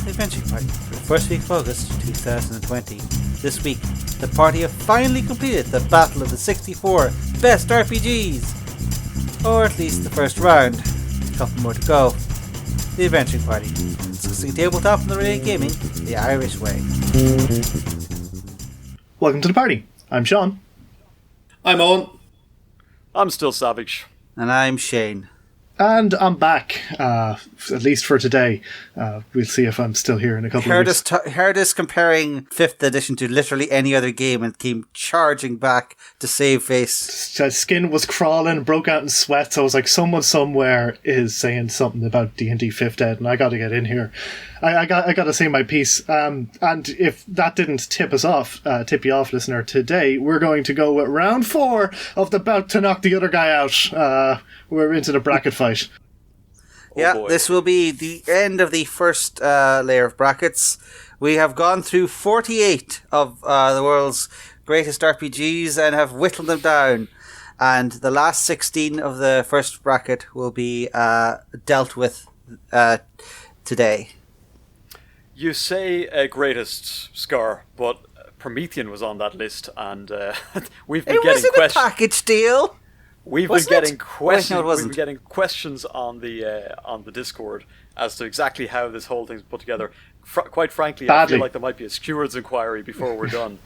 the Adventure Party for the first week of August 2020. This week, the party have finally completed the battle of the 64 best RPGs. Or at least the first round. A couple more to go. The Adventure Party, discussing tabletop and the related gaming the Irish way. Welcome to the party. I'm Sean. I'm Owen. I'm still Savage. And I'm Shane. And I'm back, at least for today. We'll see if I'm still here in a couple of weeks. Heard us comparing 5th edition to literally any other game and came charging back to save face. His skin was crawling, broke out in sweat, so I was like, someone somewhere is saying something about D&D 5th Ed, and I got to get in here. I got to say my piece. And if that didn't tip you off, listener, today we're going to go with round 4 of the bout to knock the other guy out. We're into the bracket fight. Yeah, this will be the end of the first layer of brackets. We have gone through 48 of the world's greatest RPGs and have whittled them down. And the last 16 of the first bracket will be dealt with today. You say greatest, Scar, but Promethean was on that list, and we've been getting questions. It wasn't a package deal. We've been getting questions on the Discord as to exactly how this whole thing's put together. Quite frankly, Badly. I feel like there might be a steward's inquiry before we're done.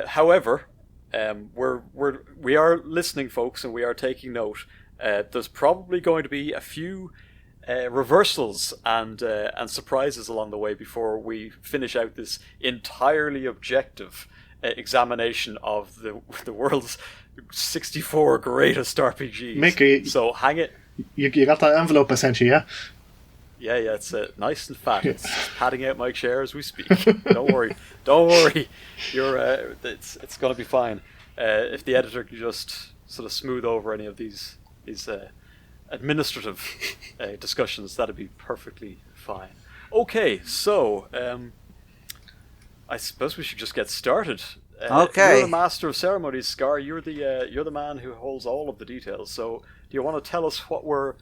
However, we are listening, folks, and we are taking note. There's probably going to be a few reversals and surprises along the way before we finish out this entirely objective examination of the world's 64 greatest RPGs. Mickey, so hang it. You got that envelope I sent you, yeah? Yeah, it's nice and fat. It's padding out my chair as we speak. Don't worry. It's going to be fine. If the editor can just sort of smooth over any of these administrative discussions, that'd be perfectly fine. Okay, so I suppose we should just get started. Okay. You're the master of ceremonies, Scar. You're the man who holds all of the details. So, do you want to tell us what we're?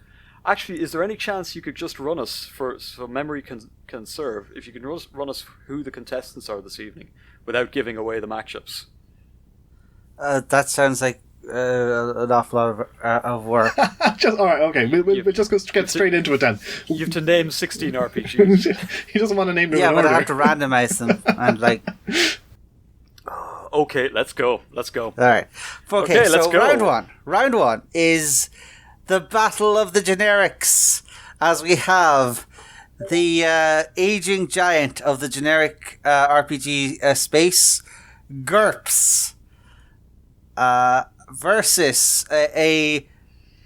Actually, is there any chance you could just run us so memory can serve? If you can run us who the contestants are this evening, without giving away the matchups. That sounds like an awful lot of work. All right, okay. We'll just get straight into it then. You have to name 16 RPGs. He doesn't want to name them. Yeah, in but order. I have to randomize them and like. Okay, let's go. All right. Okay, so let's go. Round one is the battle of the generics, as we have the aging giant of the generic RPG space, GURPS, versus a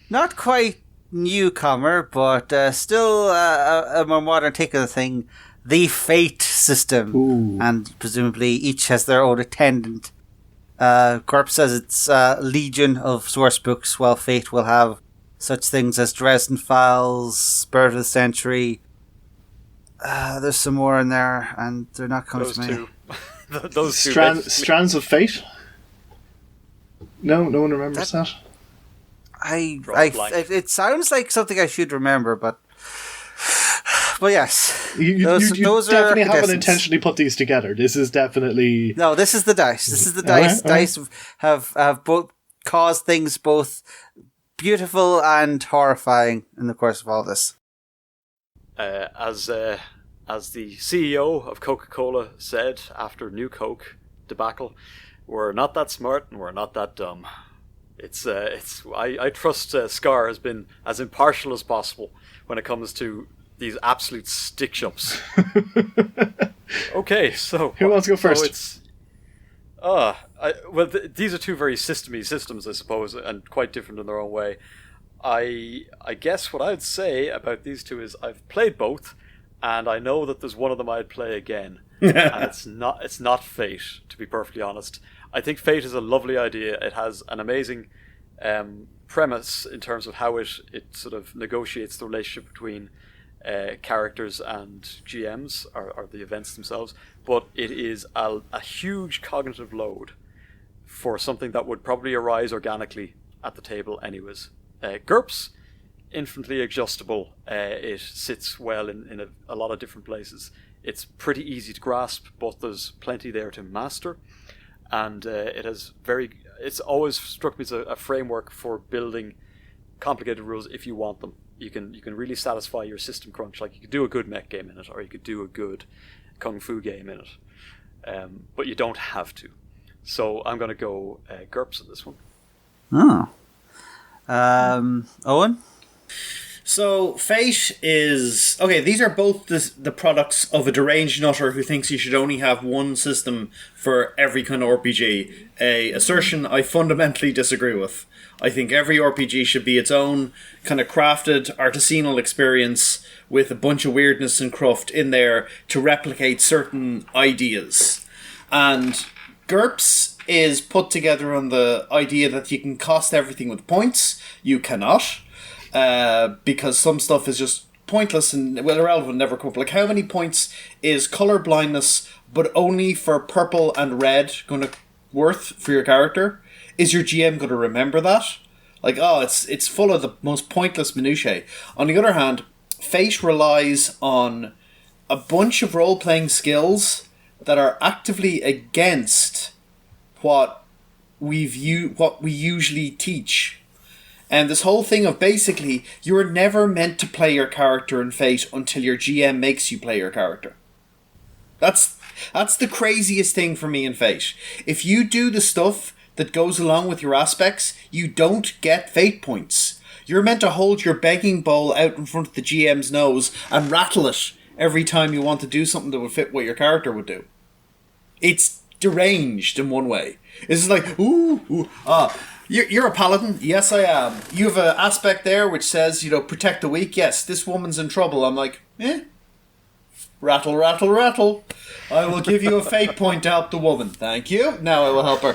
not quite newcomer, but still a more modern take of the thing, the Fate system. Ooh. And presumably each has their own attendant. GURPS has its legion of source books, while Fate will have such things as Dresden Files, Spirit of the Century. There's some more in there, and they're not coming to me. Those two. Strands of Fate? No one remembers that. It sounds like something I should remember, but yes, you definitely haven't intentionally put these together. This is definitely this is the dice. Dice have both caused things both beautiful and horrifying in the course of all this. As the CEO of Coca-Cola said after New Coke debacle, we're not that smart and we're not that dumb. I trust Scar has been as impartial as possible when it comes to these absolute stick-ups. Okay, so who wants to go first? These are two very systemy systems, I suppose, and quite different in their own way. I guess what I'd say about these two is I've played both, and I know that there's one of them I'd play again, and it's not Fate, to be perfectly honest. I think Fate is a lovely idea. It has an amazing premise in terms of how it sort of negotiates the relationship between characters and GMs or the events themselves, but it is a huge cognitive load for something that would probably arise organically at the table anyways. GURPS infinitely adjustable. It sits well in a lot of different places. It's pretty easy to grasp, but there's plenty there to master. And it's always struck me as a framework for building complicated rules if you want them. You can really satisfy your system crunch. Like, you could do a good mech game in it, or you could do a good kung fu game in it. But you don't have to. So I'm going to go GURPS on this one. Oh. Owen? So, Fate is... Okay, these are both the products of a deranged nutter who thinks you should only have one system for every kind of RPG. A assertion I fundamentally disagree with. I think every RPG should be its own kind of crafted, artisanal experience with a bunch of weirdness and cruft in there to replicate certain ideas. And GURPS is put together on the idea that you can cost everything with points. You cannot. Because some stuff is just pointless and irrelevant, never come up. Like, how many points is colour blindness, but only for purple and red, going to worth for your character? Is your GM going to remember that? Like, it's full of the most pointless minutiae. On the other hand, Fate relies on a bunch of role-playing skills that are actively against what we usually teach. And this whole thing of basically, you're never meant to play your character in Fate until your GM makes you play your character. That's the craziest thing for me in Fate. If you do the stuff that goes along with your aspects, you don't get Fate points. You're meant to hold your begging bowl out in front of the GM's nose and rattle it every time you want to do something that would fit what your character would do. It's deranged in one way. It's like, You're a paladin? Yes, I am. You have an aspect there which says, protect the weak. Yes, this woman's in trouble. I'm like, rattle, rattle, rattle. I will give you a fate point to help the woman. Thank you. Now I will help her.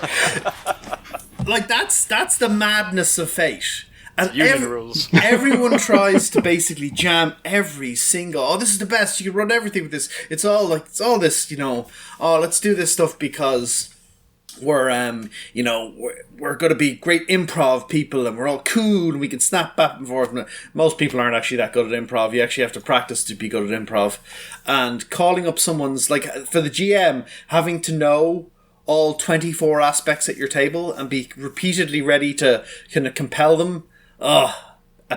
Like, that's the madness of Fate. And rules. Everyone tries to basically jam every single, this is the best, you can run everything with this. It's all this, let's do this stuff because we're going to be great improv people and we're all cool and we can snap back and forth. Most people aren't actually that good at improv. You actually have to practice to be good at improv. And calling up someone's, like, for the GM, having to know all 24 aspects at your table and be repeatedly ready to kind of compel them, a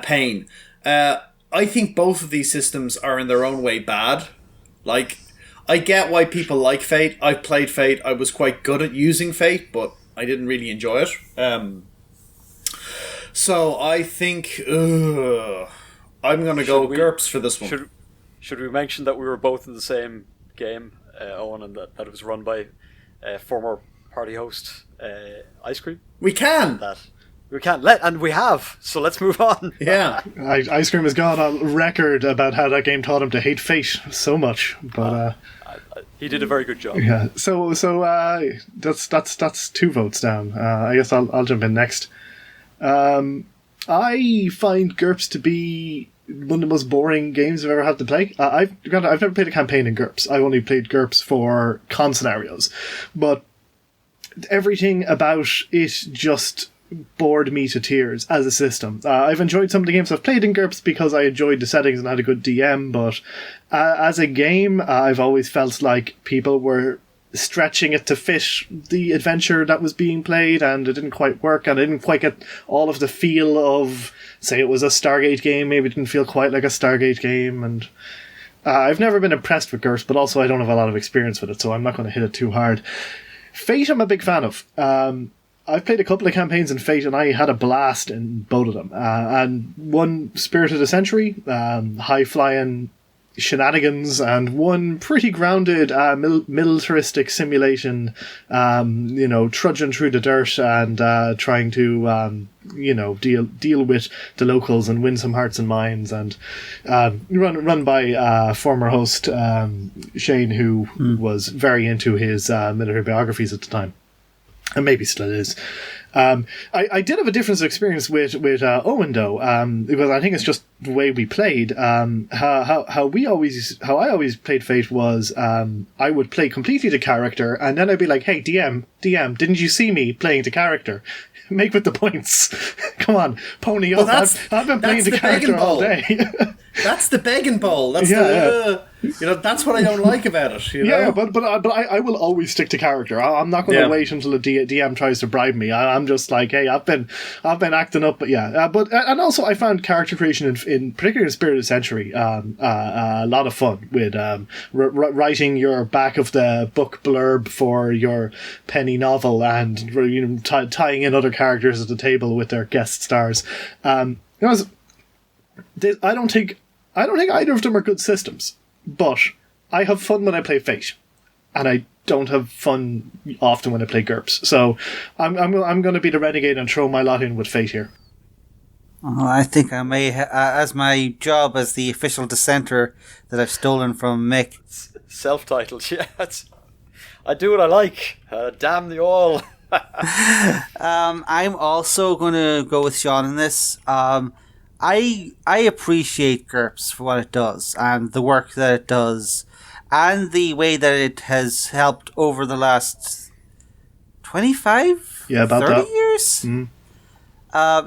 pain. I think both of these systems are in their own way bad. Like, I get why people like Fate. I've played Fate. I was quite good at using Fate, but I didn't really enjoy it. So I think I'm going to go GURPS for this one. Should we mention that we were both in the same game, Owen, and that it was run by former party host Icecream? We can! We can't and we have, so let's move on. Yeah. Icecream has gone on record about how that game taught him to hate Fate so much, but he did a very good job. Yeah. So that's 2 votes down. I guess I'll jump in next. I find GURPS to be one of the most boring games I've ever had to play. I've never played a campaign in GURPS. I've only played GURPS for con scenarios, but everything about it just bored me to tears as a system. I've enjoyed some of the games I've played in GURPS because I enjoyed the settings and had a good DM, but as a game, I've always felt like people were stretching it to fit the adventure that was being played, and it didn't quite work, and I didn't quite get all of the feel of, say it was a Stargate game, maybe it didn't feel quite like a Stargate game, and I've never been impressed with GURPS, but also I don't have a lot of experience with it, so I'm not going to hit it too hard. Fate I'm a big fan of. I've played a couple of campaigns in Fate and I had a blast in both of them. And one Spirit of the Century, high-flying shenanigans, and one pretty grounded militaristic simulation, trudging through the dirt and trying to, deal with the locals and win some hearts and minds, and run by former host Shane, who was very into his military biographies at the time. And maybe still is. I did have a different experience with Owen though, because I think it's just the way we played. How I always played Fate was I would play completely the character, and then I'd be like, "Hey, DM, didn't you see me playing the character?" make with the points. Come on, pony up. I've been playing the character all day. That's the begging bowl. That's that's what I don't like about it. Yeah, but I will always stick to character. I'm not going to wait until the DM tries to bribe me. I'm just like, hey, I've been acting up, but and also I found character creation in particularly in Spirit of the Century a lot of fun with writing your back of the book blurb for your penny novel and tying in other characters at the table with their guest stars. I don't think either of them are good systems, but I have fun when I play Fate, and I don't have fun often when I play GURPS. So I'm going to be the renegade and throw my lot in with Fate here. Oh, I think I may, as my job as the official dissenter that I've stolen from Mick. Self-titled, yeah. I do what I like. Damn the all. I'm also going to go with Sean in this. I appreciate GURPS for what it does and the work that it does and the way that it has helped over the last 25, 30 years. Mm.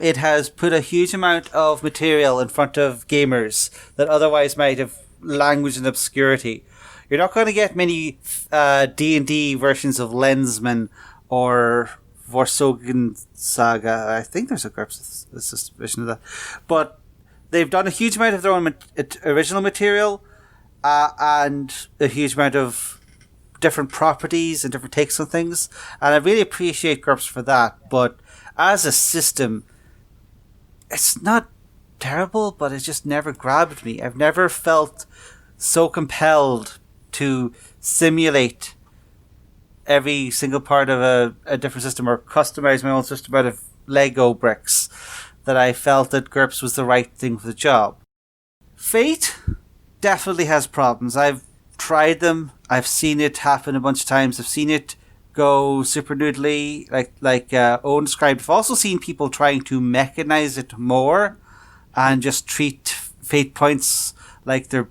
It has put a huge amount of material in front of gamers that otherwise might have languished in obscurity. You're not going to get many D&D versions of Lensman or Vorkosigan Saga. I think there's a GURPS version of that. But they've done a huge amount of their own original material and a huge amount of different properties and different takes on things. And I really appreciate GURPS for that. But as a system, it's not terrible, but it just never grabbed me. I've never felt so compelled to simulate every single part of a different system or customize my own system out of Lego bricks that I felt that GURPS was the right thing for the job. Fate definitely has problems. I've tried them. I've seen it happen a bunch of times. I've seen it go super noodly, like Owen described. I've also seen people trying to mechanize it more and just treat Fate points like they're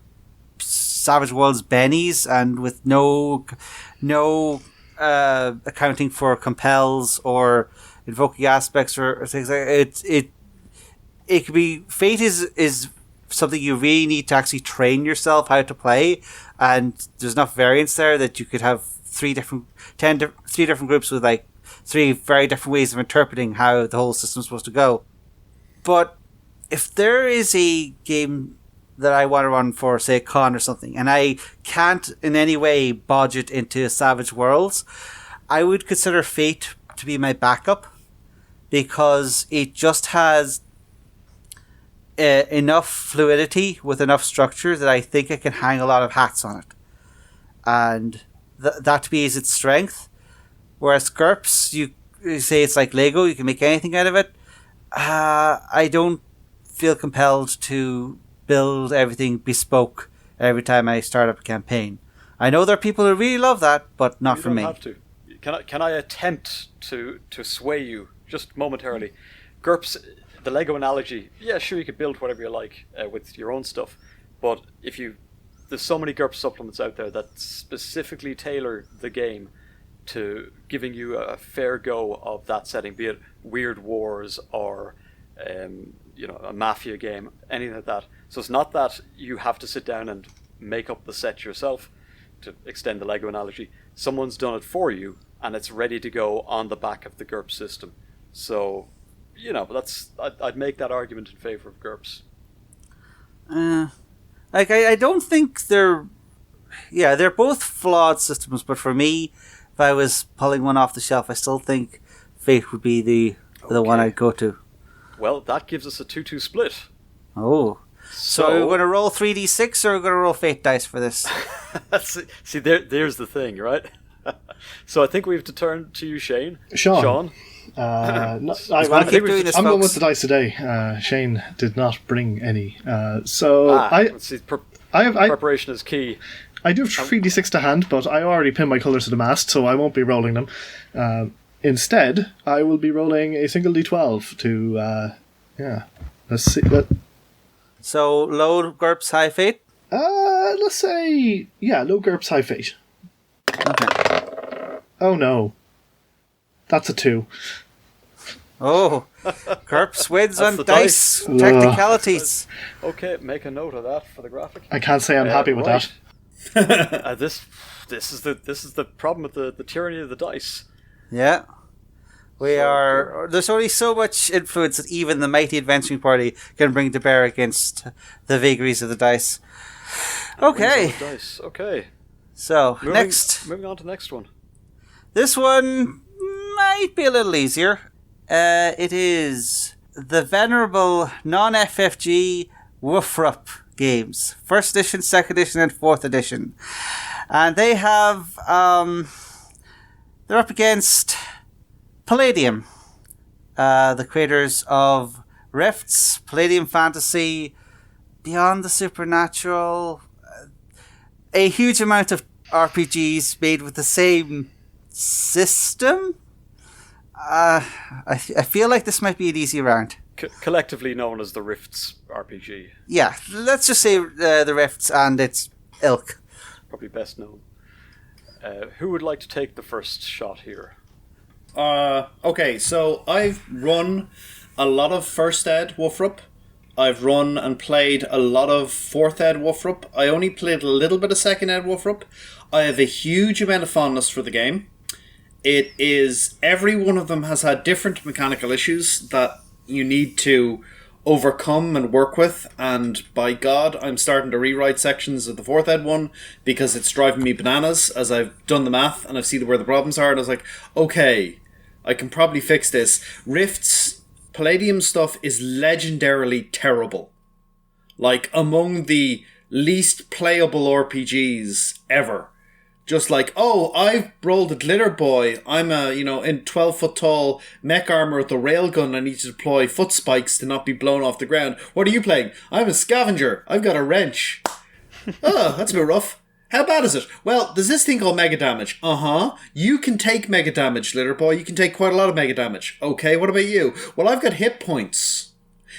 Savage Worlds bennies and with no accounting for compels or invoking aspects or things like that. It could be Fate is something you really need to actually train yourself how to play, and there's enough variance there that you could have three different groups with like three very different ways of interpreting how the whole system's supposed to go. But if there is a game that I want to run for, say, a con or something, and I can't in any way budget into Savage Worlds, I would consider Fate to be my backup because it just has enough fluidity with enough structure that I think I can hang a lot of hats on it. And that to me is its strength. Whereas GURPS, you say it's like Lego, you can make anything out of it. I don't feel compelled to build everything bespoke every time I start up a campaign. I know there are people who really love that, but not for me. You don't have to. Can I attempt to sway you just momentarily? GURPS, the Lego analogy, yeah, sure, you could build whatever you like with your own stuff, but there's so many GURPS supplements out there that specifically tailor the game to giving you a fair go of that setting, be it Weird Wars or a mafia game, anything like that. So it's not that you have to sit down and make up the set yourself, to extend the Lego analogy. Someone's done it for you, and it's ready to go on the back of the GURPS system. So, I'd make that argument in favor of GURPS. I don't think they're both flawed systems, but for me, if I was pulling one off the shelf, I still think Fate would be the one I'd go to. Well, that gives us a 2-2 split. Oh. So are we going to roll 3d6 or are we going to roll Fate dice for this? See, there's the thing, right? So I think we have to turn to you, Shane. Sean. I'm going with the dice today. Shane did not bring any. Preparation is key. I do have 3d6 to hand, but I already pinned my colours to the mast, so I won't be rolling them. Instead, I will be rolling a single d12 to, let's see. So, low GURPS, high Fate? Let's say, low GURPS, high Fate. Okay. Oh no. That's a 2. Oh, GURPS wins on dice technicalities. Okay, make a note of that for the graphic. I can't say I'm happy with that. This is the problem with the tyranny of the dice. Yeah. There's only so much influence that even the mighty adventuring party can bring to bear against the vagaries of the dice. Okay. Okay. So, moving on to the next one. This one might be a little easier. It is the venerable non-FFG WHFRP games. 1st edition, 2nd edition, and 4th edition. And they have... they're up against Palladium. The creators of Rifts, Palladium Fantasy, Beyond the Supernatural... a huge amount of RPGs made with the same system. I feel like this might be an easy round. Collectively known as the Rifts RPG. Yeah, let's just say the Rifts and its ilk. Probably best known. Who would like to take the first shot here? Okay, so I've run a lot of First Ed WHFRP. I've run and played a lot of 4th Ed WHFRP. I only played a little bit of 2nd Ed WHFRP. I have a huge amount of fondness for the game. It is... every one of them has had different mechanical issues that you need to overcome and work with. And by God, I'm starting to rewrite sections of the 4th Ed one because it's driving me bananas as I've done the math and I've seen where the problems are. And I was like, okay, I can probably fix this. Rifts... Palladium stuff is legendarily terrible. Like, among the least playable RPGs ever. Just like, oh, I've rolled a glitter boy. I'm in 12-foot tall mech armor with a railgun. I need to deploy foot spikes to not be blown off the ground. What are you playing? I'm a scavenger. I've got a wrench. Oh, that's a bit rough. How bad is it? Well, there's this thing called mega damage. You can take mega damage, Litter Boy. You can take quite a lot of mega damage. Okay, what about you? Well, I've got hit points.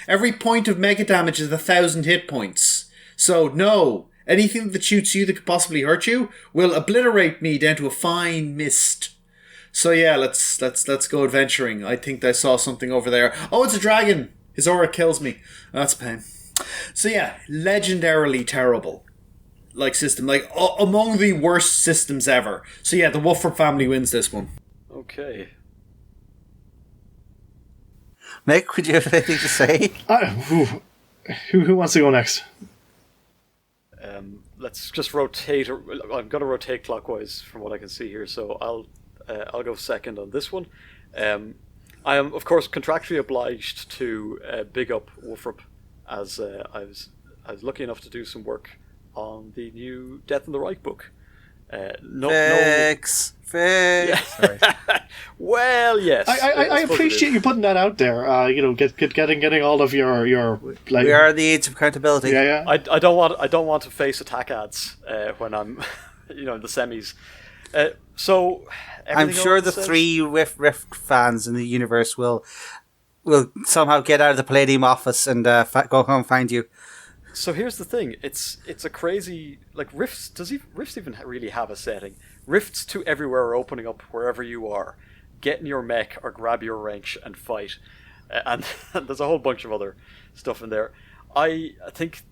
Every point of mega damage is 1,000 hit points. So, no. Anything that shoots you that could possibly hurt you will obliterate me down to a fine mist. So yeah, let's go adventuring. I think I saw something over there. Oh, it's a dragon. His aura kills me. That's a pain. So yeah, legendarily terrible. Like system, like among the worst systems ever. So yeah, the WHFRP family wins this one. Okay. Nick, would you have anything to say? Who wants to go next? Let's just rotate. I'm going to rotate clockwise from what I can see here. So I'll go second on this one. I am, of course, contractually obliged to big up WHFRP, as I was lucky enough to do some work on the new Death in the Reich book. Fix. Yeah. Sorry. Well, yes. I appreciate you putting that out there. Getting all of your like. We are the age of accountability. Yeah. I don't want to face attack ads when I'm, in the semis. So I'm sure the 3 Rift fans in the universe will somehow get out of the Palladium office and go home and find you. So here's the thing: it's a crazy Rifts. Rifts even really have a setting? Rifts to everywhere are opening up wherever you are. Get in your mech or grab your wrench and fight. And there's a whole bunch of other stuff in there. I think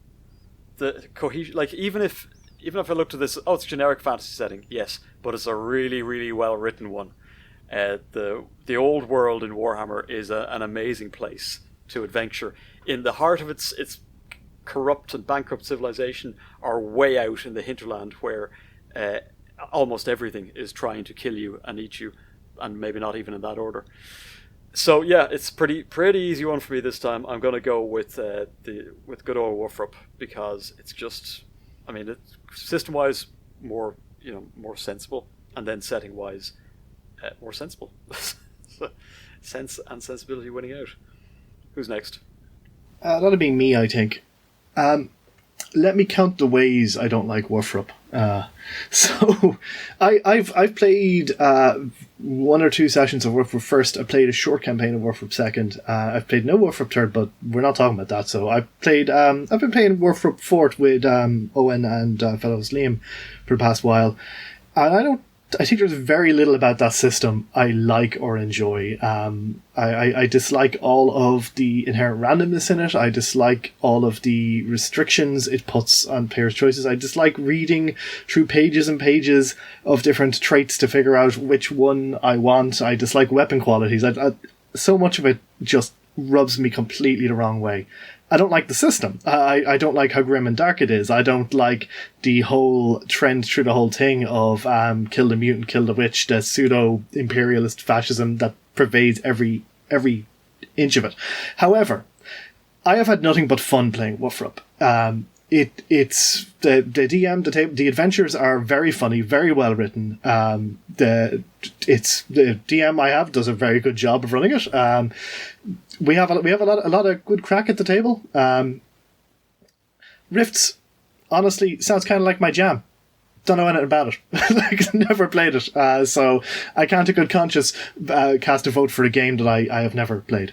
the cohesion, even if I looked at this, it's a generic fantasy setting, yes, but it's a really, really well written one. The old world in Warhammer is an amazing place to adventure. In the heart of its corrupt and bankrupt civilization are way out in the hinterland where almost everything is trying to kill you and eat you, and maybe not even in that order. So yeah, it's pretty easy one for me this time. I'm going to go with good old WHFRP because it's just, it's system-wise more sensible, and then setting-wise more sensible. So, sense and sensibility winning out. Who's next? That'll be me, I think. Let me count the ways I don't like WHFRP. So I've played 1 or 2 sessions of WHFRP first. I played a short campaign of WHFRP second. I've played no WHFRP third, but we're not talking about that. So I've been playing WHFRP fourth with Eoin and fellows Liam for the past while, and I don't I think there's very little about that system I like or enjoy. I dislike all of the inherent randomness in it. I dislike all of the restrictions it puts on players' choices. I dislike reading through pages and pages of different traits to figure out which one I want. I dislike weapon qualities. So much of it just rubs me completely the wrong way. I don't like the system. I don't like how grim and dark it is. I don't like the whole trend through the whole thing of kill the mutant, kill the witch, the pseudo-imperialist fascism that pervades every inch of it. However, I have had nothing but fun playing WHFRP. It's the DM, the adventures are very funny, very well written. The DM I have does a very good job of running it. We have a lot of good crack at the table. Rifts, honestly, sounds kind of like my jam. Don't know anything about it. Like, never played it. So I can't in good conscience cast a vote for a game that I have never played.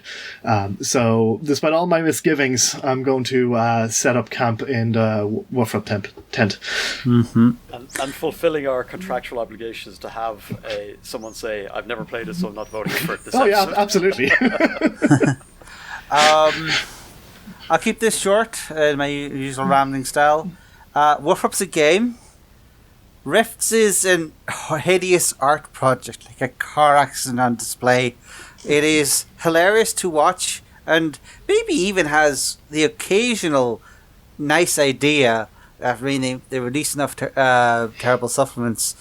So despite all my misgivings, I'm going to set up camp in the WHFRP tent. Mm-hmm. And fulfilling our contractual obligations to have someone say, I've never played it, so I'm not voting for it this episode. Yeah, absolutely. I'll keep this short in my usual rambling style. WHFRP's a game. Rifts is an hideous art project, like a car accident on display. It is hilarious to watch, and maybe even has the occasional nice idea. They release enough terrible supplements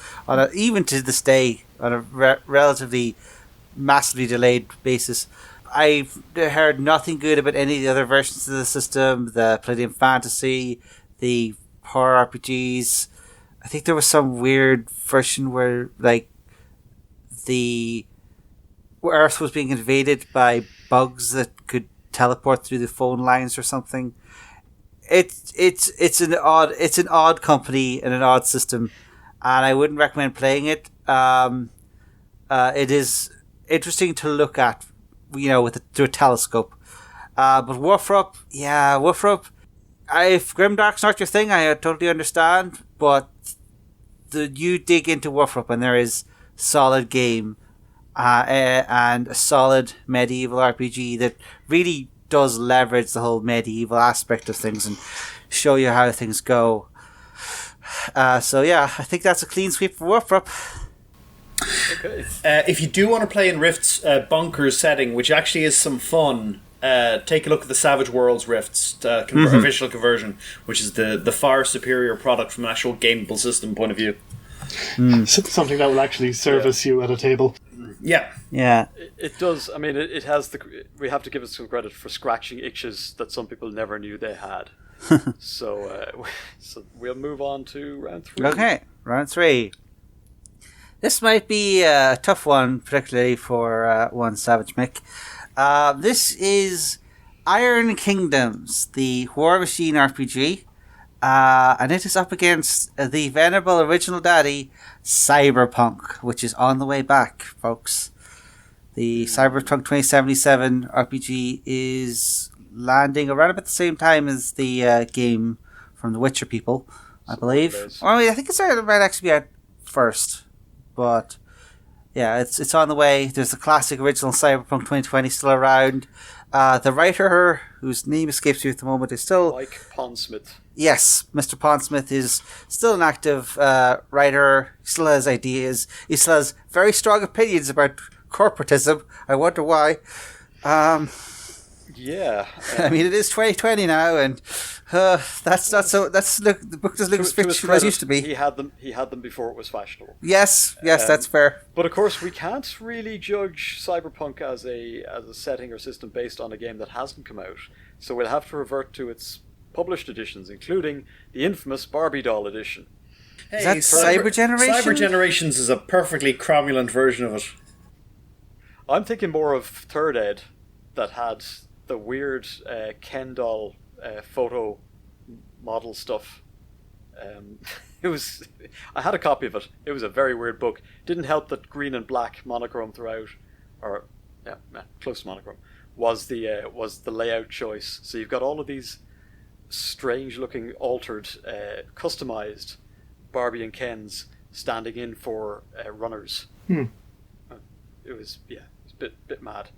even to this day on a relatively massively delayed basis. I've heard nothing good about any of the other versions of the system, the Palladium Fantasy, the horror RPGs. I think there was some weird version where, like, where Earth was being invaded by bugs that could teleport through the phone lines or something. It's an odd company and an odd system, and I wouldn't recommend playing it. It is interesting to look at, through a telescope. But WHFRP, if Grimdark's not your thing, I totally understand, but you dig into WHFRP and there is solid game and a solid medieval RPG that really does leverage the whole medieval aspect of things and show you how things go. I think that's a clean sweep for WHFRP. Okay. If you do want to play in Rift's bonkers setting, which actually is some fun, take a look at the Savage Worlds Rifts official conversion, which is the far superior product from an actual gameable system point of view. Something that will actually service you at a table. Yeah. It does. I mean, it has we have to give it some credit for scratching itches that some people never knew they had. So we'll move on to round 3. Okay, round 3. This might be a tough one, particularly for one Savage Mick. This is Iron Kingdoms, the War Machine RPG, and it is up against the venerable original daddy, Cyberpunk, which is on the way back, folks. The Cyberpunk 2077 RPG is landing around about the same time as the game from the Witcher people, I believe. I think it might actually be out first. But yeah, it's on the way. There's the classic original Cyberpunk 2020 still around. The writer, whose name escapes me at the moment, is still... Mike Pondsmith. Yes, Mr. Pondsmith is still an active writer. He still has ideas. He still has very strong opinions about corporatism. I wonder why. Yeah. I mean, it is 2020 now, and that's not so. The book doesn't look as fictional as it used to be. He had them before it was fashionable. Yes, that's fair. But of course, we can't really judge Cyberpunk as a setting or system based on a game that hasn't come out. So we'll have to revert to its published editions, including the infamous Barbie doll edition. Hey, is that Cyber Generation? Cyber Generations is a perfectly cromulent version of it. I'm thinking more of Third Ed, that had the weird Ken doll photo model stuff. It was. I had a copy of it. It was a very weird book. Didn't help that green and black monochrome throughout, or close to monochrome, was the layout choice. So you've got all of these strange-looking, altered, customized Barbie and Kens standing in for runners. It was a bit mad.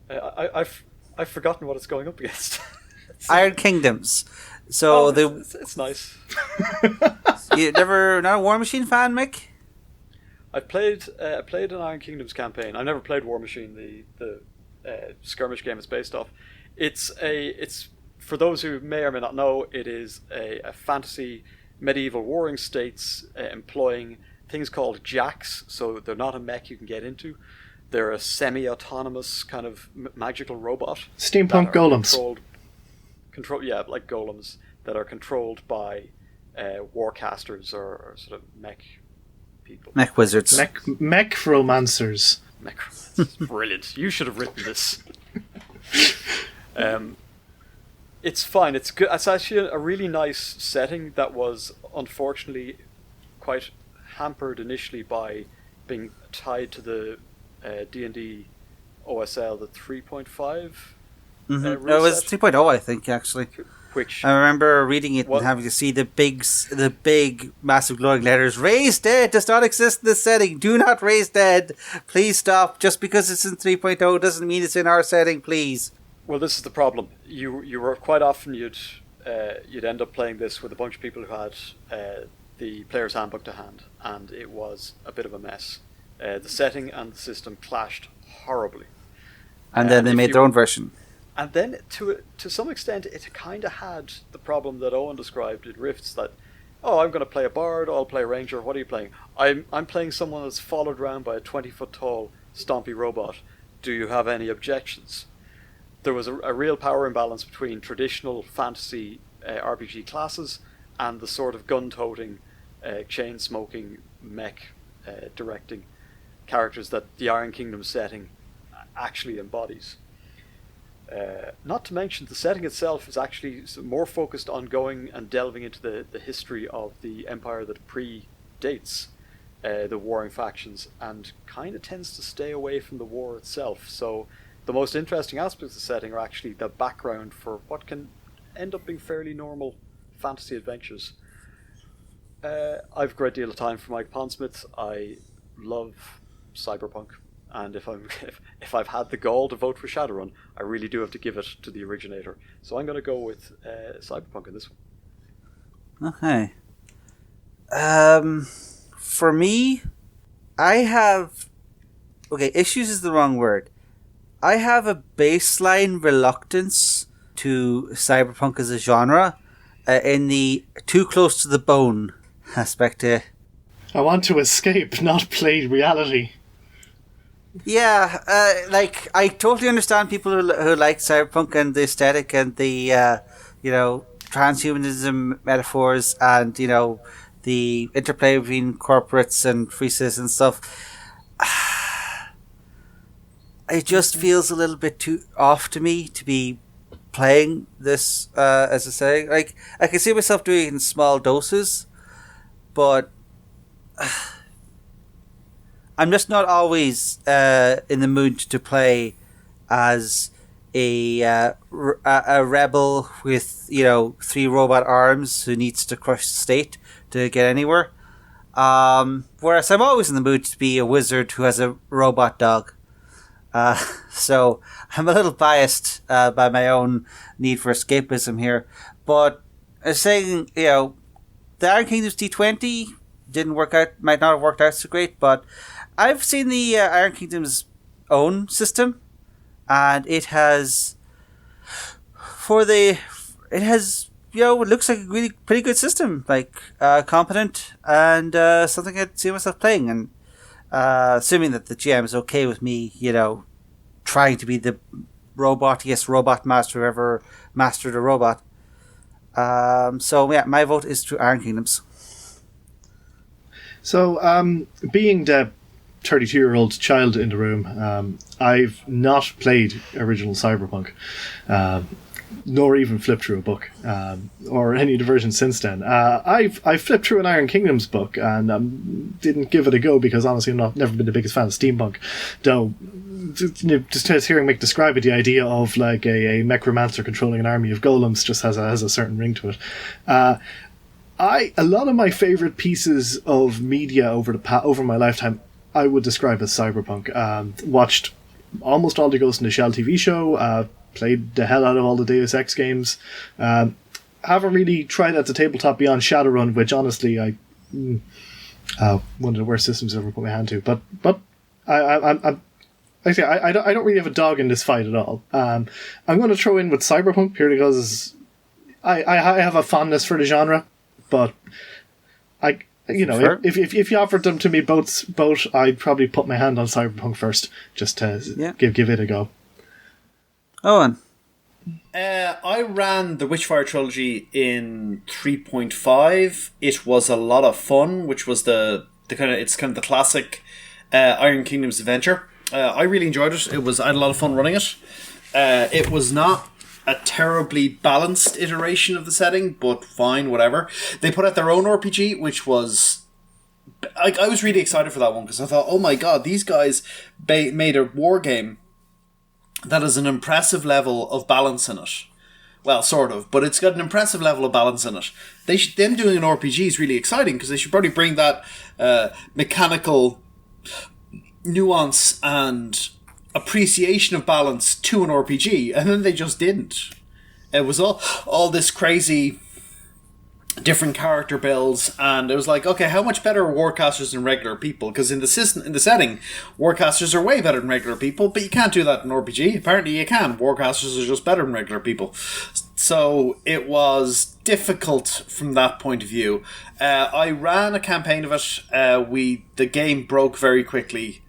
I've forgotten what it's going up against. Iron Kingdoms. So it's nice. You never not a War Machine fan, Mick? I played an Iron Kingdoms campaign. I've never played War Machine, the skirmish game it's based off. It's for those who may or may not know, it is a fantasy medieval warring states employing things called jacks. So they're not a mech you can get into. They're a semi-autonomous kind of magical robot. Steampunk golems. Like golems that are controlled by warcasters or sort of mech people. Mech wizards. Mech romancers. Mech romancers. Brilliant. You should have written this. It's fine. It's good. It's actually a really nice setting that was unfortunately quite hampered initially by being tied to the D&D OSL, the 3.5. No, it was 3.0, I think, actually. Which I remember reading it and having to see the big, massive glowing letters. Raise dead does not exist in this setting. Do not raise dead. Please stop. Just because it's in 3.0 doesn't mean it's in our setting, please. Well, this is the problem. You were quite often you'd end up playing this with a bunch of people who had the player's handbook to hand, and it was a bit of a mess. The setting and the system clashed horribly. And then they made their own version. And then, to some extent, it kind of had the problem that Eoin described in Rifts, that, I'm going to play a bard, I'll play a ranger, what are you playing? I'm playing someone that's followed around by a 20-foot-tall stompy robot. Do you have any objections? There was a real power imbalance between traditional fantasy RPG classes and the sort of gun-toting, chain-smoking, mech directing characters that the Iron Kingdom setting actually embodies. Not to mention, the setting itself is actually more focused on going and delving into the history of the empire that predates the warring factions, and kind of tends to stay away from the war itself. So the most interesting aspects of the setting are actually the background for what can end up being fairly normal fantasy adventures. I've a great deal of time for Mike Pondsmith. I love cyberpunk. And if I've had the gall to vote for Shadowrun, I really do have to give it to the originator. So I'm going to go with Cyberpunk in this one. Okay. For me, I have... Okay, issues is the wrong word. I have a baseline reluctance to cyberpunk as a genre in the too close to the bone aspect. I want to escape, not play reality. Yeah, I totally understand people who like cyberpunk and the aesthetic and the, transhumanism metaphors and, the interplay between corporates and free citizen stuff. It just feels a little bit too off to me to be playing this, as I say. Like, I can see myself doing it in small doses, but... I'm just not always in the mood to play as a rebel with 3 robot arms who needs to crush the state to get anywhere. Whereas I'm always in the mood to be a wizard who has a robot dog. So I'm a little biased by my own need for escapism here. But I was saying, the Iron Kingdoms D20 didn't work out, might not have worked out so great, but I've seen the Iron Kingdom's own system, and it has, it looks like a really pretty good system, like competent and something I'd see myself playing. And assuming that the GM is okay with me, trying to be the robotiest robot master who ever mastered a robot. So yeah, my vote is to Iron Kingdoms. So, being the 32-year-old child in the room, I've not played original Cyberpunk, nor even flipped through a book, or any of the versions since then. I've flipped through an Iron Kingdoms book and didn't give it a go because honestly I've never been the biggest fan of steampunk, though just hearing Mick describe it, the idea of like a necromancer controlling an army of golems just has a certain ring to it. A lot of my favorite pieces of media over my lifetime, I would describe as cyberpunk. Watched almost all the Ghost in the Shell TV show. Played the hell out of all the Deus Ex games. Haven't really tried at the tabletop beyond Shadowrun, which honestly one of the worst systems I've ever put my hand to. But I'm like I don't really have a dog in this fight at all. I'm going to throw in with cyberpunk purely because I have a fondness for the genre, but Sure. if you offered them to me both, I'd probably put my hand on cyberpunk first, just to give it a go. Owen. I ran the Witchfire Trilogy in 3.5. It was a lot of fun, which was the classic Iron Kingdoms adventure. I really enjoyed it. I had a lot of fun running it. It was not a terribly balanced iteration of the setting, but fine, whatever. They put out their own RPG, which was... I was really excited for that one, because I thought, oh my god, these guys made a war game that has an impressive level of balance in it. Well, sort of, but it's got an impressive level of balance in it. Them doing an RPG is really exciting, because they should probably bring that mechanical nuance and appreciation of balance to an RPG, and then they just didn't. It was all this crazy different character builds, and it was like, okay, how much better are warcasters than regular people? Because in the setting, warcasters are way better than regular people, but you can't do that in RPG. Apparently you can. Warcasters are just better than regular people. So it was difficult from that point of view. I ran a campaign of it. The game broke very quickly.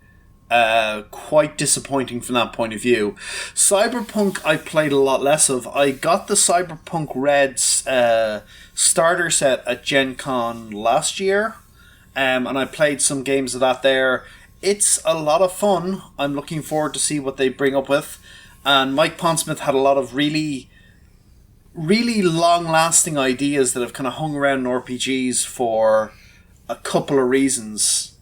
Quite disappointing from that point of view. Cyberpunk I played a lot less of. I got the Cyberpunk Reds starter set at Gen Con last year, and I played some games of that there. It's a lot of fun. I'm looking forward to see what they bring up with. And Mike Pondsmith had a lot of really, really long-lasting ideas that have kind of hung around in RPGs for a couple of reasons.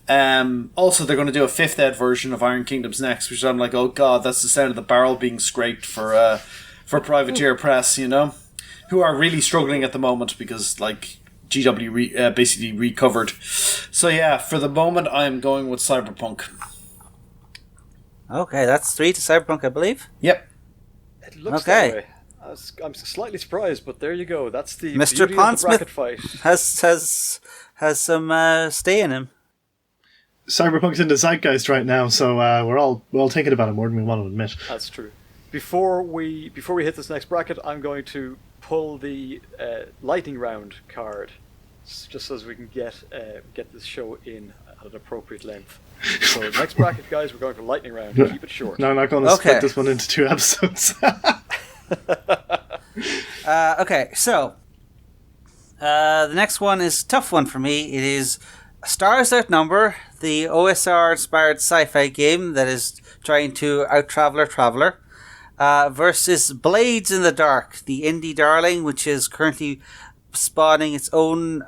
Also, they're going to do a 5th ed version of Iron Kingdoms next, which I'm like, oh god, that's the sound of the barrel being scraped for Privateer Press, who are really struggling at the moment because like GW basically recovered. So yeah, for the moment, I'm going with Cyberpunk. Okay, that's 3 to Cyberpunk, I believe. Yep. It looks that way. I'm slightly surprised, but there you go. That's the Mr. beauty of the bracket fight. has some stay in him. Cyberpunk's in the zeitgeist right now, so we're all thinking about it more than we want to admit. That's true. Before we hit this next bracket, I'm going to pull the lightning round card, just so as we can get this show in at an appropriate length. So next bracket, guys, we're going for lightning round. Keep it short. No, I'm not going to split this one into 2 episodes. Okay, so the next one is a tough one for me. It is Stars Outnumber, the OSR-inspired sci-fi game that is trying to out-traveler Traveler, versus Blades in the Dark, the indie darling, which is currently spawning its own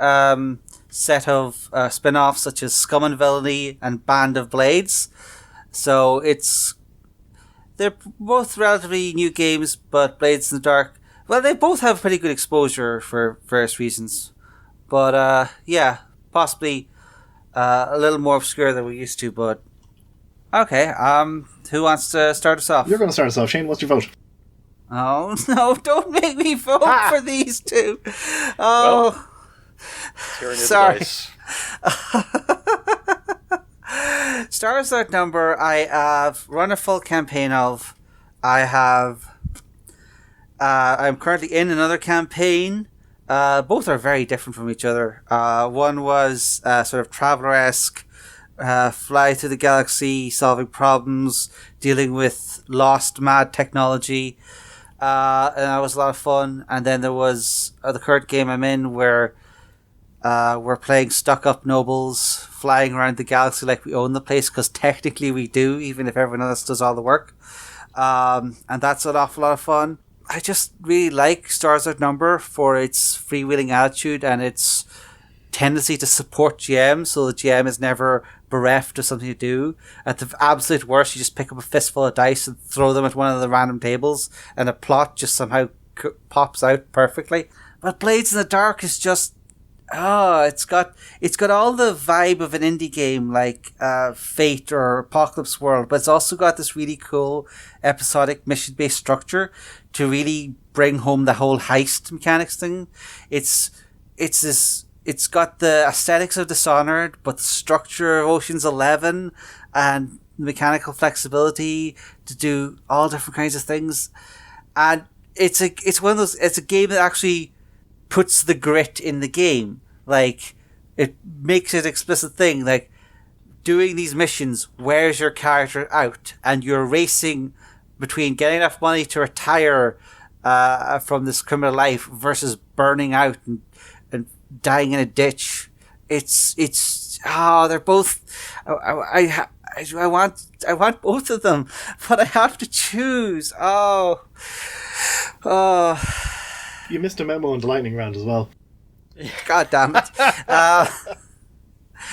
set of spin-offs such as Scum and Villainy and Band of Blades. So they're both relatively new games, but Blades in the Dark, well, they both have pretty good exposure for various reasons. But possibly a little more obscure than we used to, but okay. Who wants to start us off? You're going to start us off, Shane. What's your vote? Oh no! Don't make me vote for these two. Oh, well, sorry. Stars Outnumber, I have run a full campaign of. I'm currently in another campaign. Both are very different from each other. One was sort of traveler-esque, fly through the galaxy, solving problems, dealing with lost, mad technology, and that was a lot of fun. And then there was the current game I'm in where we're playing stuck-up nobles, flying around the galaxy like we own the place, because technically we do, even if everyone else does all the work. And that's an awful lot of fun. I just really like Stars Outnumber for its freewheeling attitude and its tendency to support GM, so the GM is never bereft of something to do. At the absolute worst, you just pick up a fistful of dice and throw them at one of the random tables, and a plot just somehow pops out perfectly. But Blades in the Dark is just it's got all the vibe of an indie game like Fate or Apocalypse World, but it's also got this really cool episodic mission-based structure to really bring home the whole heist mechanics thing. It's got the aesthetics of Dishonored, but the structure of Ocean's 11 and mechanical flexibility to do all different kinds of things. And it's a game that actually puts the grit in the game. Like, it makes it an explicit thing. Like, doing these missions wears your character out, and you're racing between getting enough money to retire from this criminal life versus burning out and dying in a ditch. They're both. I want both of them, but I have to choose. Oh. You missed a memo on the lightning round as well. God damn it.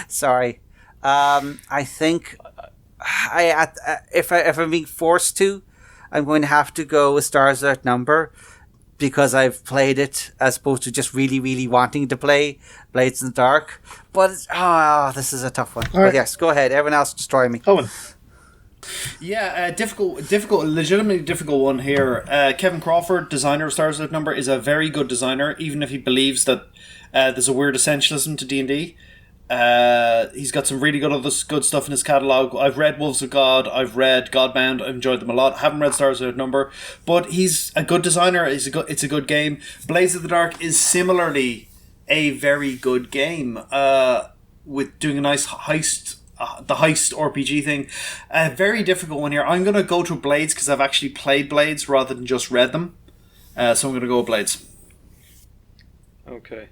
Sorry. I think if I'm being forced to, I'm going to have to go with Stars Without Number, because I've played it as opposed to just really, really wanting to play Blades in the Dark. But this is a tough one. Right. But yes, go ahead. Everyone else destroy me. Owen. Yeah, difficult, legitimately difficult one here. Kevin Crawford, designer of Stars Without Number, is a very good designer, even if he believes that there's a weird essentialism to D&D. He's got some really good stuff in his catalogue. I've read Wolves of God, I've read Godbound, I've enjoyed them a lot. Haven't read Stars Without Number, but he's a good designer. It's a good game. Blades of the Dark is similarly a very good game, with doing a nice heist. The heist RPG thing. A very difficult one here. I'm going to go to Blades because I've actually played Blades rather than just read them. So I'm going to go with Blades. Okay.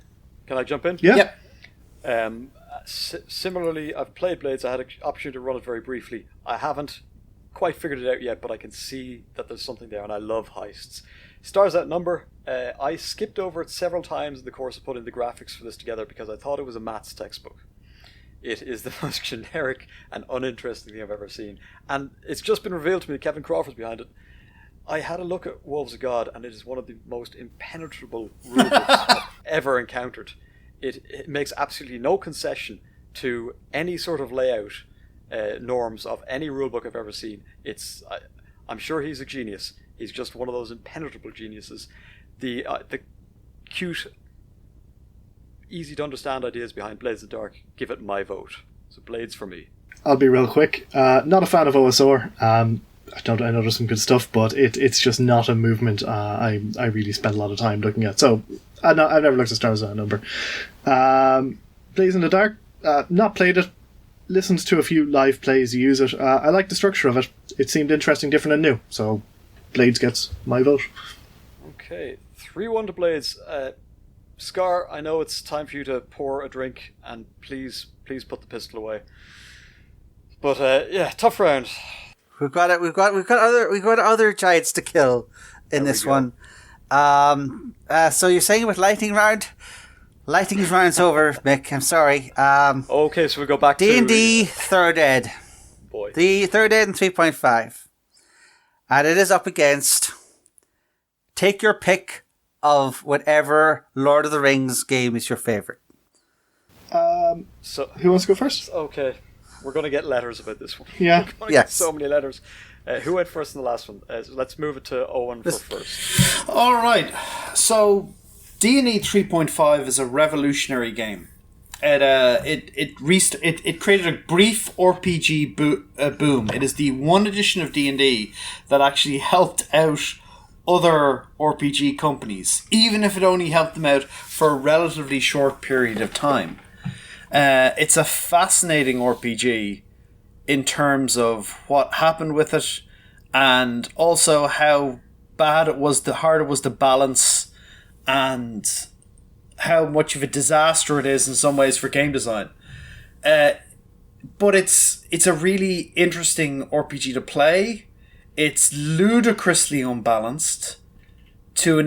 Can I jump in? Yeah. Similarly, I've played Blades. I had an opportunity to run it very briefly. I haven't quite figured it out yet, but I can see that there's something there, and I love heists. Stars Without Number. I skipped over it several times in the course of putting the graphics for this together because I thought it was a maths textbook. It is the most generic and uninteresting thing I've ever seen. And it's just been revealed to me that Kevin Crawford's behind it. I had a look at Wolves of God, and it is one of the most impenetrable rulebooks I've ever encountered. It makes absolutely no concession to any sort of layout norms of any rulebook I've ever seen. I'm sure he's a genius. He's just one of those impenetrable geniuses. The cute, easy to understand ideas behind Blades of the Dark, give it my vote. So Blades for me. I'll be real quick. Not a fan of OSR. I know there's some good stuff, but it's just not a movement I really spend a lot of time looking at. So I've never looked at Stars Without Number. Blades in the Dark, not played it. Listened to a few live plays use it. I like the structure of it. It seemed interesting, different and new. So Blades gets my vote. Okay, 3-1 to Blades. Scar, I know it's time for you to pour a drink, and please put the pistol away. But tough round. We've got other giants to kill in this one. So you're saying with lightning round? Lightning round's over, Mick. I'm sorry. Okay, so we go back D&D to D&D Third Ed. Boy. The Third Ed in 3.5, and it is up against. Take your pick of whatever Lord of the Rings game is your favorite. So who wants to go first? Okay, we're going to get letters about this one. Yeah. We're going to get so many letters. Who went first in the last one? So let's move it to Eoin for first. All right. So D&D 3.5 is a revolutionary game. It created a brief RPG boom. It is the one edition of D&D that actually helped out other RPG companies, even if it only helped them out for a relatively short period of time. It's a fascinating RPG in terms of what happened with it, and also how bad it was, how hard it was to balance, and how much of a disaster it is in some ways for game design. But it's a really interesting RPG to play. It's ludicrously unbalanced to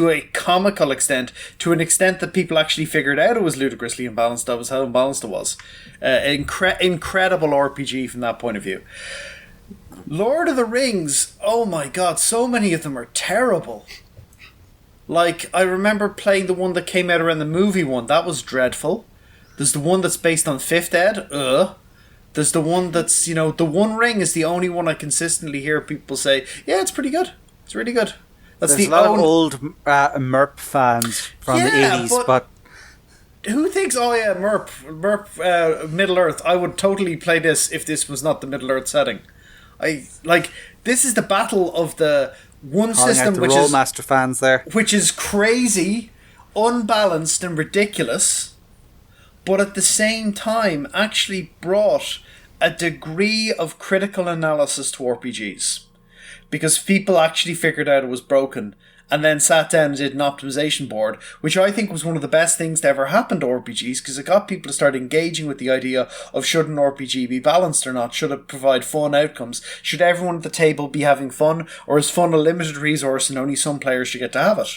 a comical extent, to an extent that people actually figured out it was ludicrously unbalanced. That was how unbalanced it was. Incredible RPG from that point of view. Lord of the Rings, oh my god, so many of them are terrible. Like, I remember playing the one that came out around the movie one. That was dreadful. There's the one that's based on 5th Ed. There's the one that's, the One Ring is the only one I consistently hear people say, yeah, it's pretty good. It's really good. There's a lot of old MERP fans from the 80s, but who thinks, MERP, Middle Earth, I would totally play this if this was not the Middle Earth setting. This is the battle of the one system, which is Rolemaster fans there, which is crazy, unbalanced and ridiculous, but at the same time actually brought a degree of critical analysis to RPGs, because people actually figured out it was broken and then sat down and did an optimization board, which I think was one of the best things to ever happen to RPGs, because it got people to start engaging with the idea of should an RPG be balanced or not? Should it provide fun outcomes? Should everyone at the table be having fun? Or is fun a limited resource and only some players should get to have it?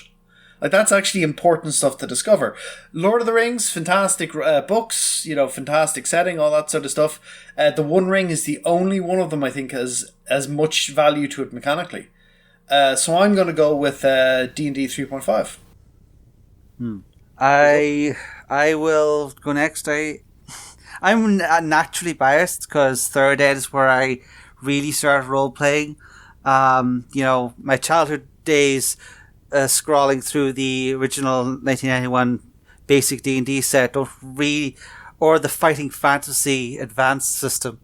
Like, that's actually important stuff to discover. Lord of the Rings, fantastic books, fantastic setting, all that sort of stuff. The One Ring is the only one of them I think has as much value to it mechanically. So I'm going to go with D&D 3.5. I will go next. I'm naturally biased because 3rd Ed is where I really started role-playing. My childhood days scrolling through the original 1991 basic D&D set or the Fighting Fantasy advanced system.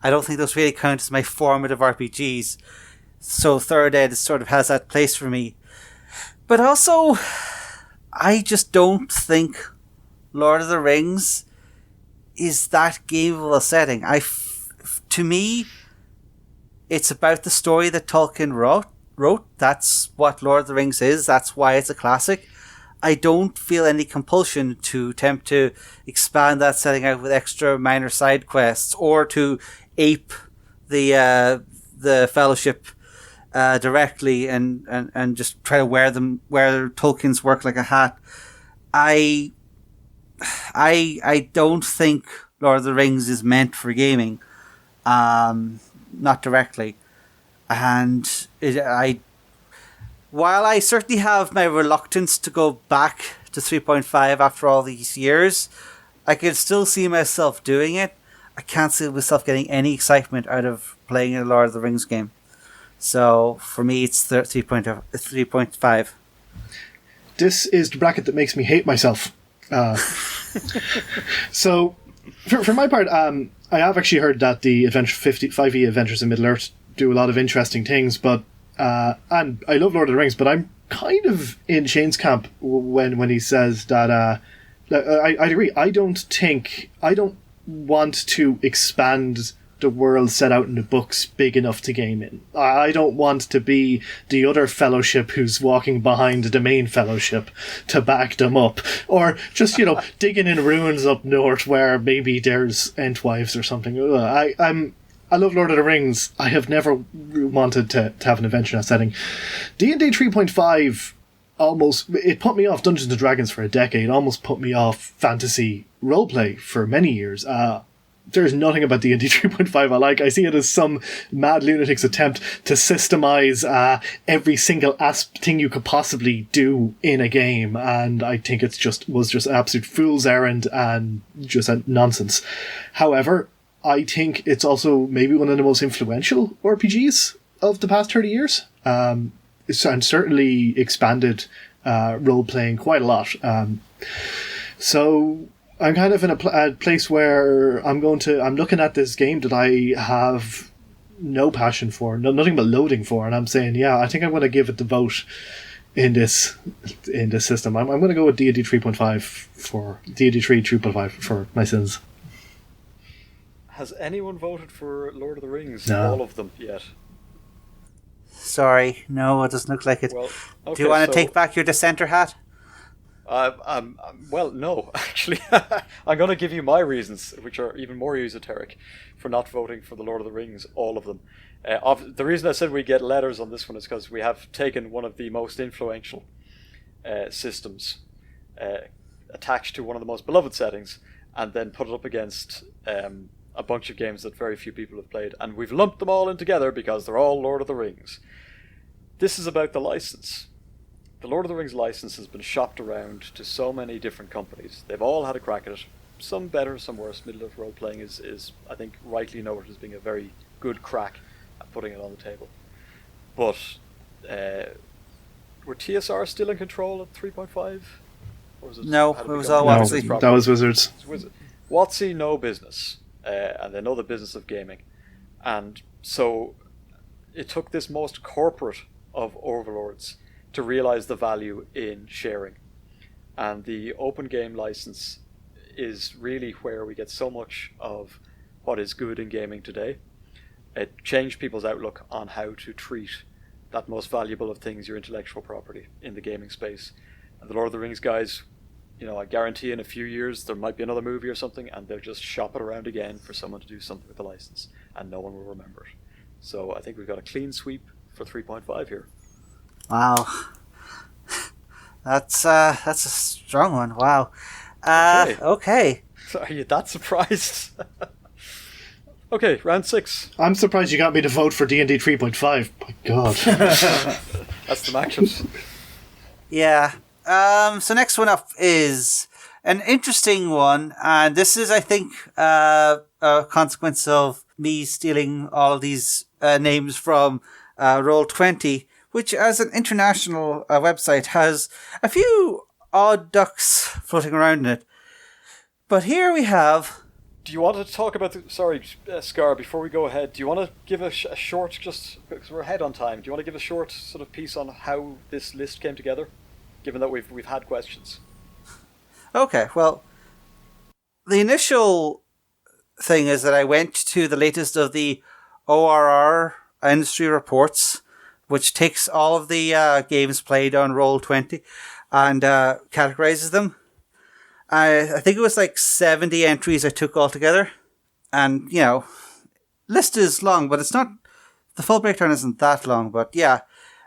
I don't think those really count as my formative RPGs. So 3rd Ed sort of has that place for me. But also, I just don't think Lord of the Rings is that gameable a setting. To me, it's about the story that Tolkien wrote. That's what Lord of the Rings is. That's why it's a classic. I don't feel any compulsion to attempt to expand that setting out with extra minor side quests or to ape the Fellowship directly and just try to wear Tolkien's work like a hat. I don't think Lord of the Rings is meant for gaming, not directly. And while I certainly have my reluctance to go back to 3.5 after all these years, I can still see myself doing it. I can't see myself getting any excitement out of playing a Lord of the Rings game. So for me, it's 3.5. This is the bracket that makes me hate myself. So, for my part, I have actually heard that the 5e Adventures in Middle-earth do a lot of interesting things, but and I love Lord of the Rings, but I'm kind of in Shane's camp when he says that I agree. I don't want to expand the world set out in the books big enough to game in. I don't want to be the other fellowship who's walking behind the main fellowship to back them up, or just digging in ruins up north where maybe there's Entwives or something. I love Lord of the Rings. I have never wanted to have an adventure in that setting. D&D 3.5 it put me off Dungeons & Dragons for a decade, almost put me off fantasy roleplay for many years. There's nothing about D&D 3.5 I like. I see it as some mad lunatic's attempt to systemize every single thing you could possibly do in a game, and I think was just an absolute fool's errand and just a nonsense. However, I think it's also maybe one of the most influential RPGs of the past 30 years. And certainly expanded role-playing quite a lot. So I'm kind of in a place where I'm looking at this game that I have no passion for, nothing but loathing for, and I'm saying, yeah, I think I'm going to give it the vote in this system. I'm going to go with D&D 3.5 for D&D 3.5 for my sins. Has anyone voted for Lord of the Rings? No. All of them yet? Sorry, no, it doesn't look like it. Well, okay, do you want to take back your dissenter hat? Well, no, actually. I'm going to give you my reasons, which are even more esoteric, for not voting for the Lord of the Rings, all of them. The reason I said we get letters on this one is because we have taken one of the most influential systems attached to one of the most beloved settings and then put it up against a bunch of games that very few people have played, and we've lumped them all in together because they're all Lord of the Rings. This is about the license. the Lord of the Rings license has been shopped around to so many different companies. They've all had a crack at it. Some better, some worse. Middle-earth role-playing is, I think, rightly noted as being a very good crack at putting it on the table. But were TSR still in control at 3.5? Or was it, no, it was all WotC. No, that was Wizards. WotC, no business. And they know the business of gaming. And so it took this most corporate of overlords to realize the value in sharing. And the open game license is really where we get so much of what is good in gaming today. It changed people's outlook on how to treat that most valuable of things, your intellectual property, in the gaming space. And the Lord of the Rings guys, I guarantee in a few years there might be another movie or something, and they'll just shop it around again for someone to do something with the license, and no one will remember it. So I think we've got a clean sweep for 3.5 here. Wow. That's a strong one. Wow. Okay. Are you that surprised? Okay, round 6. I'm surprised you got me to vote for D&D 3.5. My God. That's the matchups. Yeah. So next one up is an interesting one, and this is, I think, a consequence of me stealing all of these names from Roll20, which, as an international website, has a few odd ducks floating around in it. But here we have... Do you want to talk about Scar, before we go ahead, do you want to give a short, just because we're ahead on time, do you want to give a short sort of piece on how this list came together, given that we've had questions? Okay, well, the initial thing is that I went to the latest of the ORR industry reports, which takes all of the games played on Roll20 and categorizes them. I think it was like 70 entries I took altogether. And, list is long, but it's not... The full breakdown isn't that long, but yeah.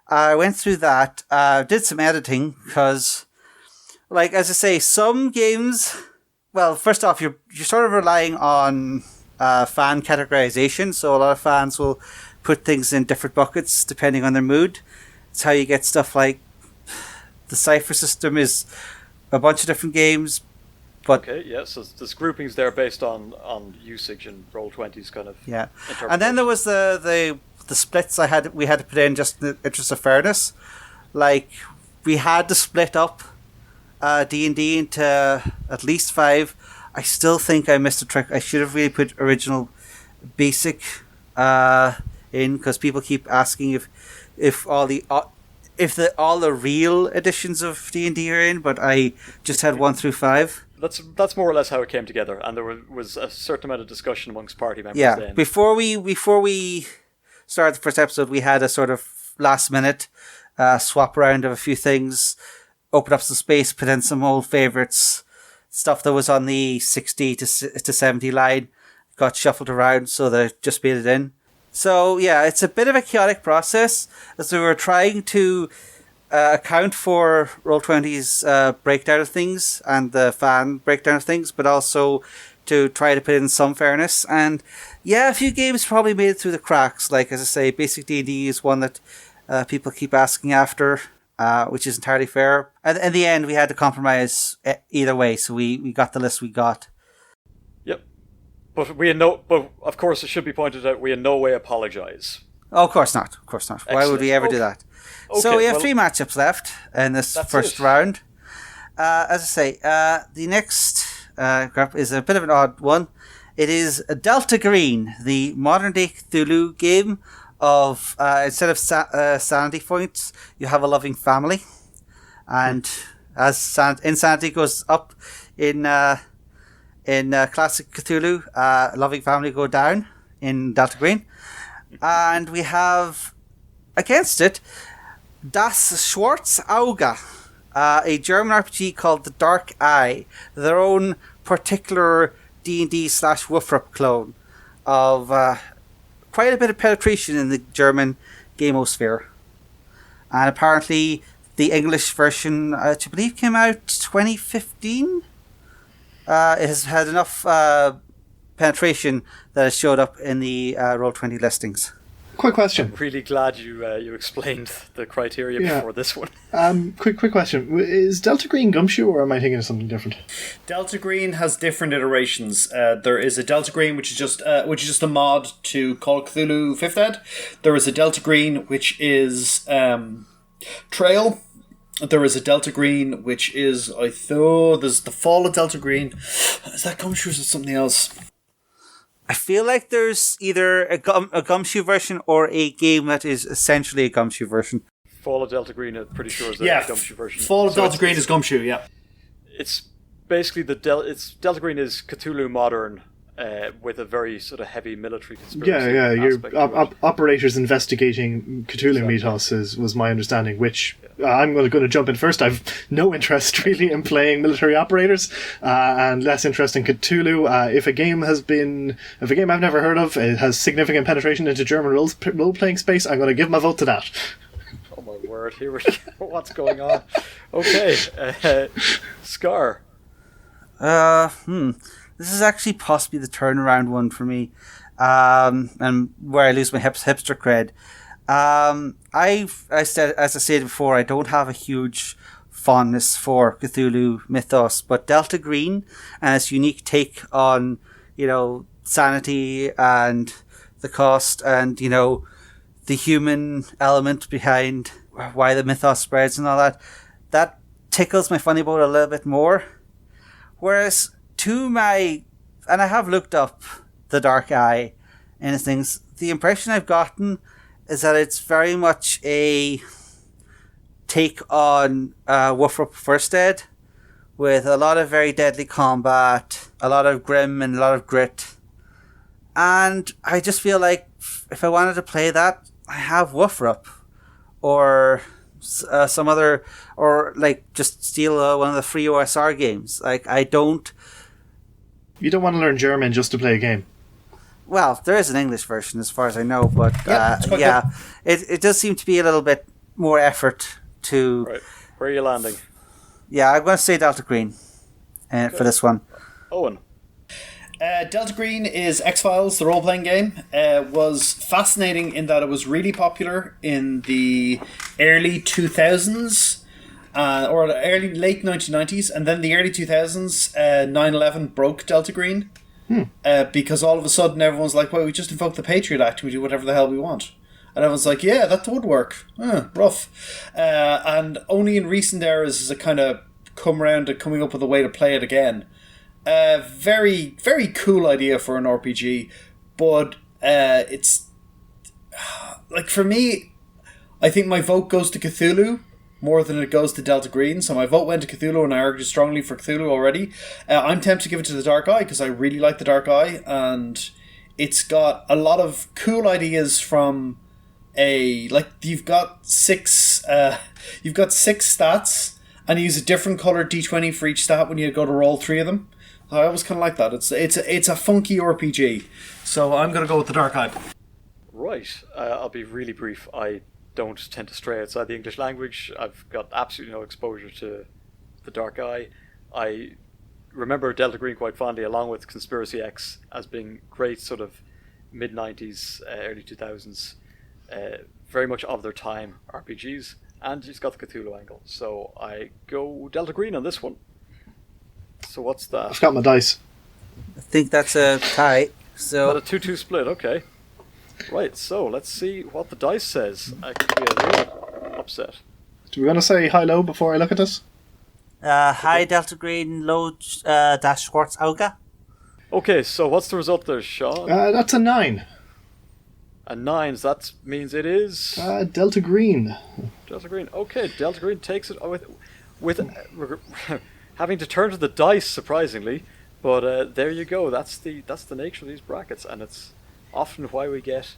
I went through that, did some editing, because, as I say, some games... Well, first off, you're sort of relying on fan categorization, so a lot of fans will put things in different buckets depending on their mood. It's how you get stuff like... The Cypher system is a bunch of different games, but... Okay, yeah, so there's groupings there based on usage and Roll20's kind of... Yeah, and then there was the splits we had to put in just in the interest of fairness. We had to split up D&D into at least 5. I still think I missed a trick. I should have really put original basic in, because people keep asking if all the real editions of D&D are in, but I just had 1 through 5. That's more or less how it came together, and there was a certain amount of discussion amongst party members. Yeah, then. before we started the first episode, we had a sort of last minute swap around of a few things, open up some space, put in some old favorites, stuff that was on the 60 to 70 line, got shuffled around so that it just made it in. So yeah, it's a bit of a chaotic process, as we were trying to account for Roll20's breakdown of things and the fan breakdown of things, but also to try to put in some fairness. And yeah, a few games probably made it through the cracks. As I say, Basic D&D is one that people keep asking after, which is entirely fair. And in the end, we had to compromise either way, so we got the list we got. Yep. But of course, it should be pointed out, we in no way apologise. Oh, of course not. Of course not. Excellent. Why would we ever do that? Okay, so we have 3 matchups left in this first round. As I say, the next group is a bit of an odd one. It is Delta Green, the modern-day Cthulhu game of, instead of sanity points, you have a loving family. And as insanity goes up in classic Cthulhu, loving family go down in Delta Green. And we have, against it, Das Schwarze Auge, a German RPG called The Dark Eye, their own particular D&D/WHFRP clone of quite a bit of penetration in the German gamosphere. And apparently the English version, I believe, came out 2015. It has had enough penetration that has showed up in the Roll20 listings. Quick question. I'm really glad you explained the criteria before this one. Quick question. Is Delta Green Gumshoe, or am I thinking of something different? Delta Green has different iterations. There is a Delta Green which is just a mod to Call of Cthulhu 5th Ed. There is a Delta Green which is Trail. There is a Delta Green which is there's the Fall of Delta Green. Is that Gumshoe or is it something else? I feel like there's either a Gumshoe version or a game that is essentially a Gumshoe version. Fall of Delta Green, I'm pretty sure, is a Gumshoe version. Fall of Delta Green is Gumshoe, yeah. It's basically Delta Green is Cthulhu modern, with a very sort of heavy military conspiracy. Yeah. You're operators investigating Cthulhu mythos was my understanding. Which I'm going to jump in first. I've no interest really in playing military operators, and less interest in Cthulhu. If a game I've never heard of, it has significant penetration into German role playing space, I'm going to give my vote to that. Oh my word! Here we go. What's going on? Okay, Scar. This is actually possibly the turnaround one for me, and where I lose my hipster cred. As I said before, I don't have a huge fondness for Cthulhu mythos, but Delta Green and its unique take on, sanity and the cost and, the human element behind why the mythos spreads and all that tickles my funny bone a little bit more. Whereas and I have looked up The Dark Eye and things, the impression I've gotten is that it's very much a take on WHFRP First Ed, with a lot of very deadly combat, a lot of grim and a lot of grit. And I just feel like if I wanted to play that, I have WHFRP, or some other, or just steal one of the free OSR games. You don't want to learn German just to play a game. Well, there is an English version as far as I know, but it does seem to be a little bit more effort to... Right. Where are you landing? Yeah, I'm going to say Delta Green for this one. Owen. Delta Green is X-Files, the role-playing game. Was fascinating in that it was really popular in the early 2000s. Or late 1990s, and then the early 2000s, 9/11 broke Delta Green, because all of a sudden everyone's like, well, we just invoke the Patriot Act, we do whatever the hell we want. And everyone's like, yeah, that would work. Rough. And only in recent eras has it kind of come around to coming up with a way to play it again. Very, very cool idea for an RPG, but it's... for me, I think my vote goes to Cthulhu more than it goes to Delta Green, so my vote went to Cthulhu, and I argue strongly for Cthulhu already. I'm tempted to give it to the Dark Eye because I really like the Dark Eye, and it's got a lot of cool ideas from you've got six stats, and you use a different colored D20 for each stat when you go to roll 3 of them. I always kind of like that. It's a funky RPG, so I'm going to go with the Dark Eye. Right, I'll be really brief. I don't tend to stray outside the English language. I've got absolutely no exposure to the Dark Eye. I remember Delta Green quite fondly, along with Conspiracy X, as being great sort of mid-90s, early 2000s, very much of their time RPGs, and it's got the Cthulhu angle. So I go Delta Green on this one. So what's that? I've got my dice. I think that's a tie. So a 2-2 split, okay. Right, so let's see what the dice says. I could be a real upset. Do we want to say high-low before I look at this? High Delta Green, low dash Schwartz Auga. Okay, so what's the result there, Sean? That's a 9. A 9, so that means it is... Delta Green. Delta Green, okay, Delta Green takes it with having to turn to the dice, surprisingly. But there you go, that's the nature of these brackets, and it's often why we get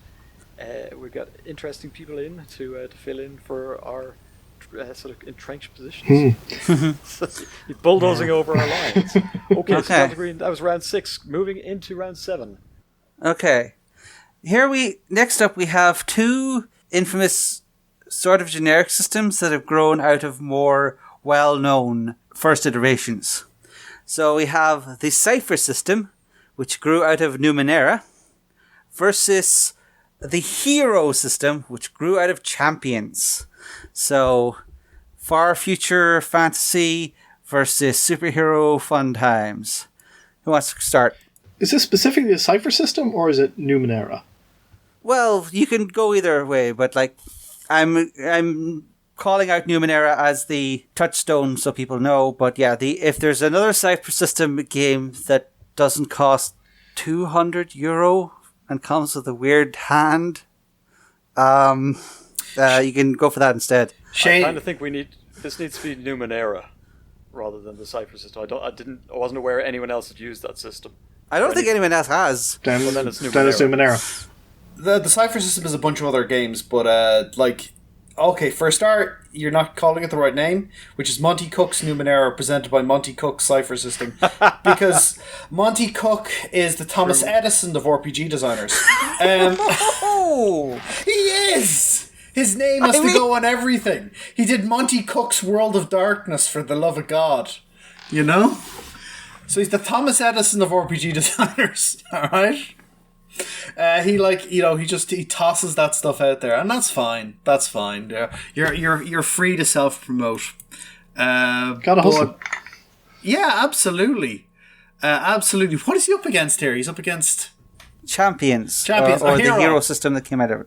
interesting people in to fill in for our sort of entrenched positions. So you're bulldozing over our lines. Okay, so Delta Green, that was round 6. Moving into round 7. Okay. Next up we have 2 infamous sort of generic systems that have grown out of more well-known first iterations. So we have the Cypher system, which grew out of Numenera, versus the hero system, which grew out of champions. So, far future fantasy versus superhero fun times. Who wants to start? Is this specifically a cipher system, or is it Numenera? Well, you can go either way, but like, I'm calling out Numenera as the touchstone so people know. But yeah, if there's another cipher system game that doesn't cost €200 and comes with a weird hand, you can go for that instead. I kind of think this needs to be Numenera rather than the cipher system. I wasn't aware anyone else had used that system. I don't think anyone else has. Then it's Numenera. The cipher system is a bunch of other games, but okay, for a start, you're not calling it the right name, which is Monte Cook's Numenera, presented by Monte Cook's cipher system, because Monte Cook is the Thomas Edison of RPG designers. He is. His name has to go on everything. He did Monte Cook's World of Darkness, for the love of God. You know? So he's the Thomas Edison of RPG designers, alright? He tosses that stuff out there, and that's fine. That's fine. Yeah. You're free to self-promote. Gotta hustle. Yeah, absolutely. Absolutely. What is he up against here? He's up against... Champions. Or the hero system that came out of it.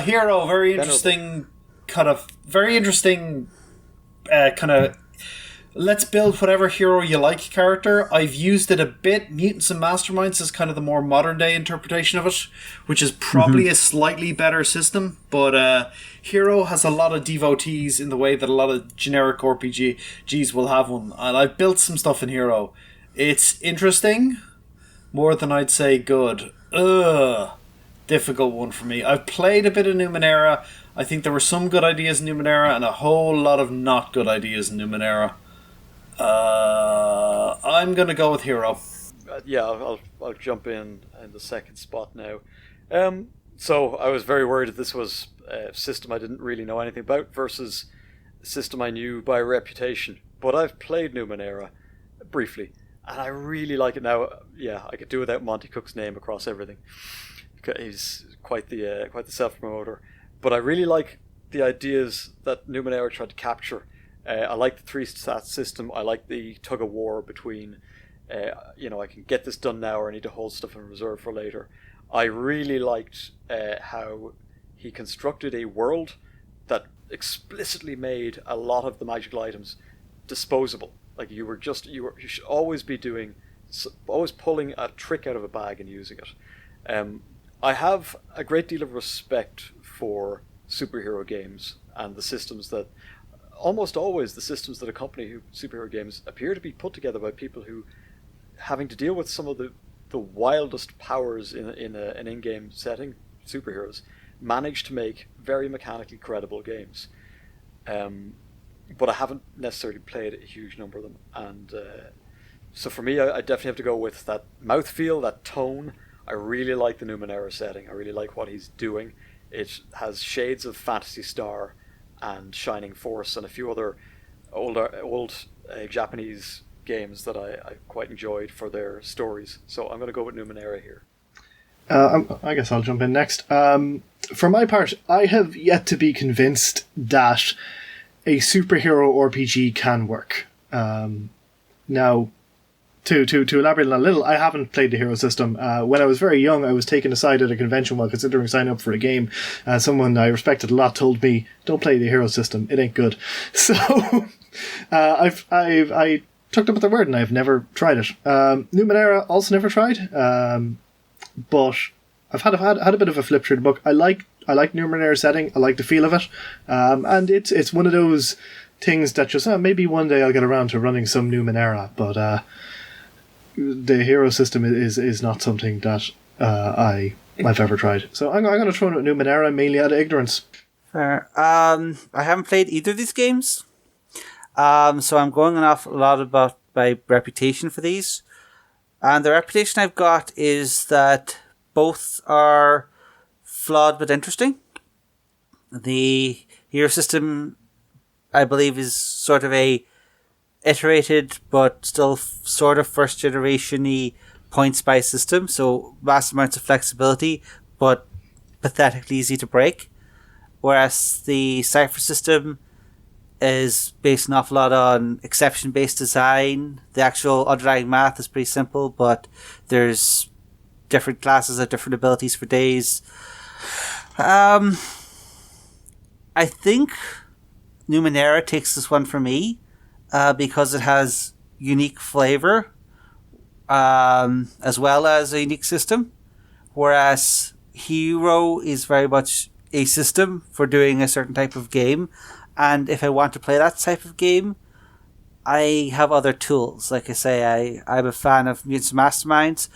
Hero. Very interesting kind of let's build whatever hero you like character. I've used it a bit. Mutants and Masterminds is kind of the more modern day interpretation of it, which is probably a slightly better system. But Hero has a lot of devotees in the way that a lot of generic RPGs will have one. And I've built some stuff in Hero. It's interesting. More than I'd say good. Difficult one for me. I've played a bit of Numenera. I think there were some good ideas in Numenera and a whole lot of not good ideas in Numenera. I'm going to go with Hero. I'll jump in the second spot now. So I was very worried that this was a system I didn't really know anything about versus a system I knew by reputation. But I've played Numenera briefly. And I really like it now. Yeah, I could do without Monte Cook's name across everything. He's quite the self-promoter. But I really like the ideas that Numenera tried to capture. I like the 3-stat system. I like the tug-of-war between, I can get this done now or I need to hold stuff in reserve for later. I really liked how he constructed a world that explicitly made a lot of the magical items disposable. Like you should always be always pulling a trick out of a bag and using it. I have a great deal of respect for superhero games and the systems that, almost always the systems that accompany superhero games appear to be put together by people who, having to deal with some of the wildest powers in an in-game setting, superheroes, manage to make very mechanically credible games. But I haven't necessarily played a huge number of them, and so for me, I definitely have to go with that mouthfeel, that tone. I really like the Numenera setting. I really like what he's doing. It has shades of Phantasy Star and Shining Force and a few other old Japanese games that I quite enjoyed for their stories. So I'm going to go with Numenera here. I guess I'll jump in next. For my part, I have yet to be convinced that a superhero RPG can work. Now, to elaborate on a little, I haven't played the hero system. When I was very young, I was taken aside at a convention while considering signing up for a game. Someone I respected a lot told me, "Don't play the hero system; it ain't good." So, I took them at their word, and I've never tried it. Numenera also never tried, but I've had a bit of a flip through the book. I like Numenera's setting. I like the feel of it, and it's one of those things that just maybe one day I'll get around to running some Numenera, but the hero system is not something that I've ever tried. So I'm going to throw in Numenera mainly out of ignorance. Fair. I haven't played either of these games, so I'm going off a lot about my reputation for these, and the reputation I've got is that both are flawed but interesting. The hero system, I believe, is sort of a iterated but still sort of first generation-y points by system, so vast amounts of flexibility, but pathetically easy to break, whereas the Cypher system is based an awful lot on exception-based design. The actual underlying math is pretty simple, but there's different classes have different abilities for days. I think Numenera takes this one for me because it has unique flavor as well as a unique system, whereas Hero is very much a system for doing a certain type of game, and if I want to play that type of game, I have other tools. Like I say, I'm a fan of Mutants and Masterminds,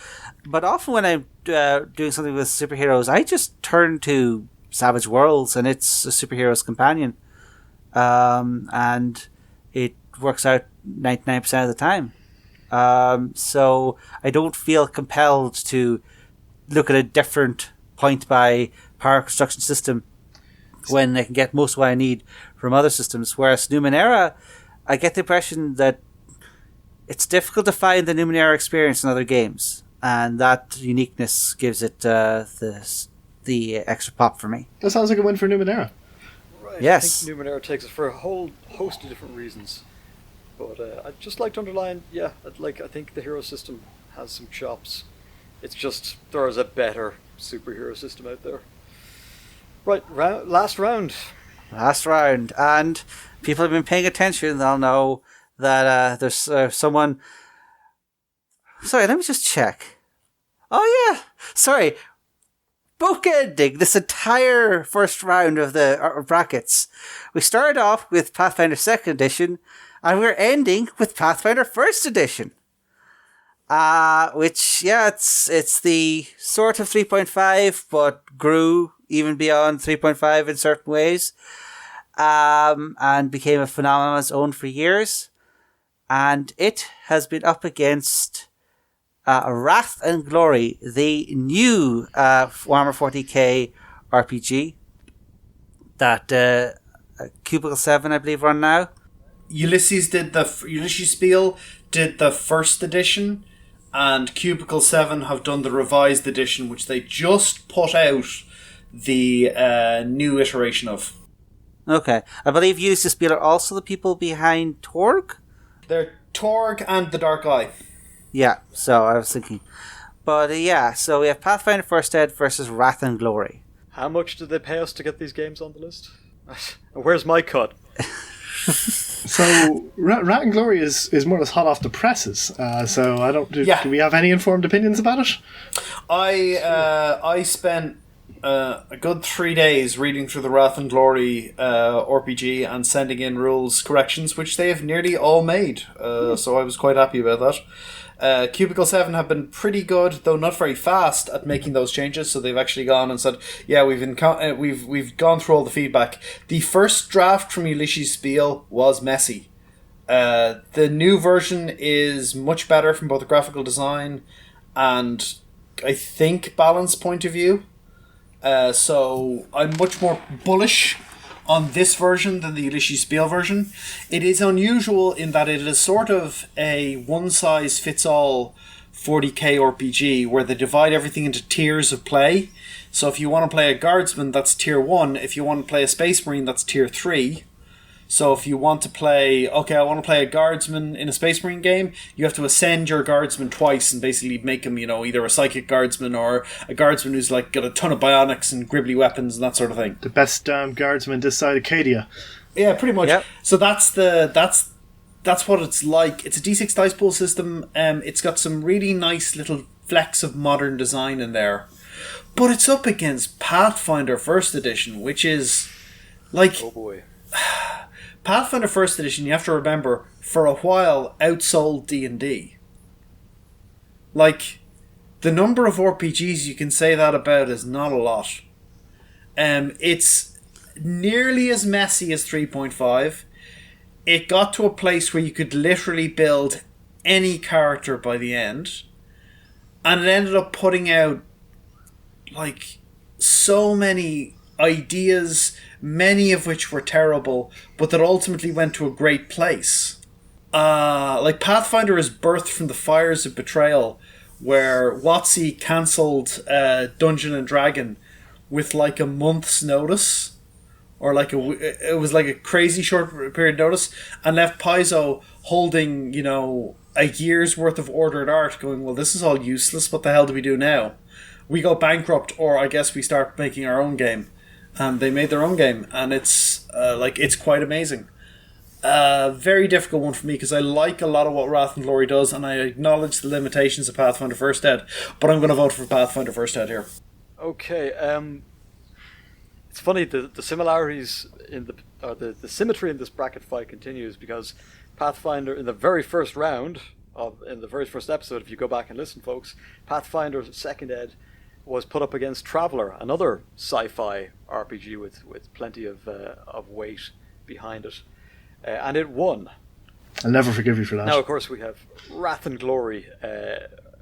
but often when I'm doing something with superheroes, I just turn to Savage Worlds, and it's a superhero's companion, and it works out 99% of the time. So I don't feel compelled to look at a different point by power construction system when I can get most of what I need from other systems. Whereas Numenera, I get the impression that it's difficult to find the Numenera experience in other games, and that uniqueness gives it the extra pop for me. That sounds like a win for Numenera. Right. Yes. I think Numenera takes it for a whole host of different reasons. But I'd just like to underline, I think the hero system has some chops. It's just there's a better superhero system out there. Right, last round. Last round. And people have been paying attention. They'll know that there's someone... Sorry, let me just check. Oh, yeah. Sorry. Bookending this entire first round of the brackets. We started off with Pathfinder 2nd Edition, and we're ending with Pathfinder 1st Edition. Which, it's the sort of 3.5, but grew even beyond 3.5 in certain ways, and became a phenomenon on its own for years. And it has been up against Wrath and Glory, the new Warhammer 40k RPG that Cubicle 7, I believe, run now. Ulysses Spiel did the first edition, and Cubicle 7 have done the revised edition, which they just put out the new iteration of. Okay. I believe Ulysses Spiel are also the people behind Torg? They're Torg and the Dark Eye. Yeah, so I was thinking. But so we have Pathfinder First Ed versus Wrath and Glory. How much did they pay us to get these games on the list? Where's my cut? So, Rat and Glory is more or less hot off the presses. So I don't. Do we have any informed opinions about it? I spent a good 3 days reading through the Wrath and Glory RPG and sending in rules corrections, which they have nearly all made. So I was quite happy about that. Cubicle 7 have been pretty good, though not very fast, at making those changes. So they've actually gone and said, we've gone through all the feedback. The first draft from Ulysses Spiel was messy. The new version is much better from both a graphical design and, I think, balance point of view. So I'm much more bullish on this version than the Ulysses Spiel version. It is unusual in that it is sort of a one-size-fits-all 40k RPG where they divide everything into tiers of play. So if you want to play a guardsman, that's tier 1. If you want to play a space marine, that's tier 3. So if you want to play, I want to play a guardsman in a Space Marine game, you have to ascend your guardsman twice and basically make him, either a psychic guardsman or a guardsman who's got a ton of bionics and gribbly weapons and that sort of thing. The best guardsman this side of Acadia. Yeah, pretty much. Yep. So that's what it's like. It's a D6 dice pool system. It's got some really nice little flecks of modern design in there. But it's up against Pathfinder 1st Edition, which is like... Oh boy. Pathfinder 1st Edition, you have to remember, for a while outsold D&D. Like, the number of RPGs you can say that about is not a lot. It's nearly as messy as 3.5. It got to a place where you could literally build any character by the end. And it ended up putting out, so many ideas, many of which were terrible, but that ultimately went to a great place. Pathfinder is birthed from the fires of betrayal, where WotC cancelled Dungeon and Dragon with like a month's notice, or like it was like a crazy short period notice, and left Paizo holding, you know, a year's worth of ordered art, going, well, this is all useless. What the hell do we do now? We go bankrupt, or I guess we start making our own game. And they made their own game, and it's it's quite amazing. Very difficult one for me because I like a lot of what Wrath and Glory does, and I acknowledge the limitations of Pathfinder First Ed, but I'm going to vote for Pathfinder First Ed here. Okay, it's funny, the similarities in the symmetry in this bracket fight continues, because Pathfinder in the very first round in the very first episode, if you go back and listen, folks, Pathfinder Second Ed was put up against Traveller, another sci-fi RPG with plenty of weight behind it, and it won. I'll never forgive you for that. Now, of course, we have Wrath and Glory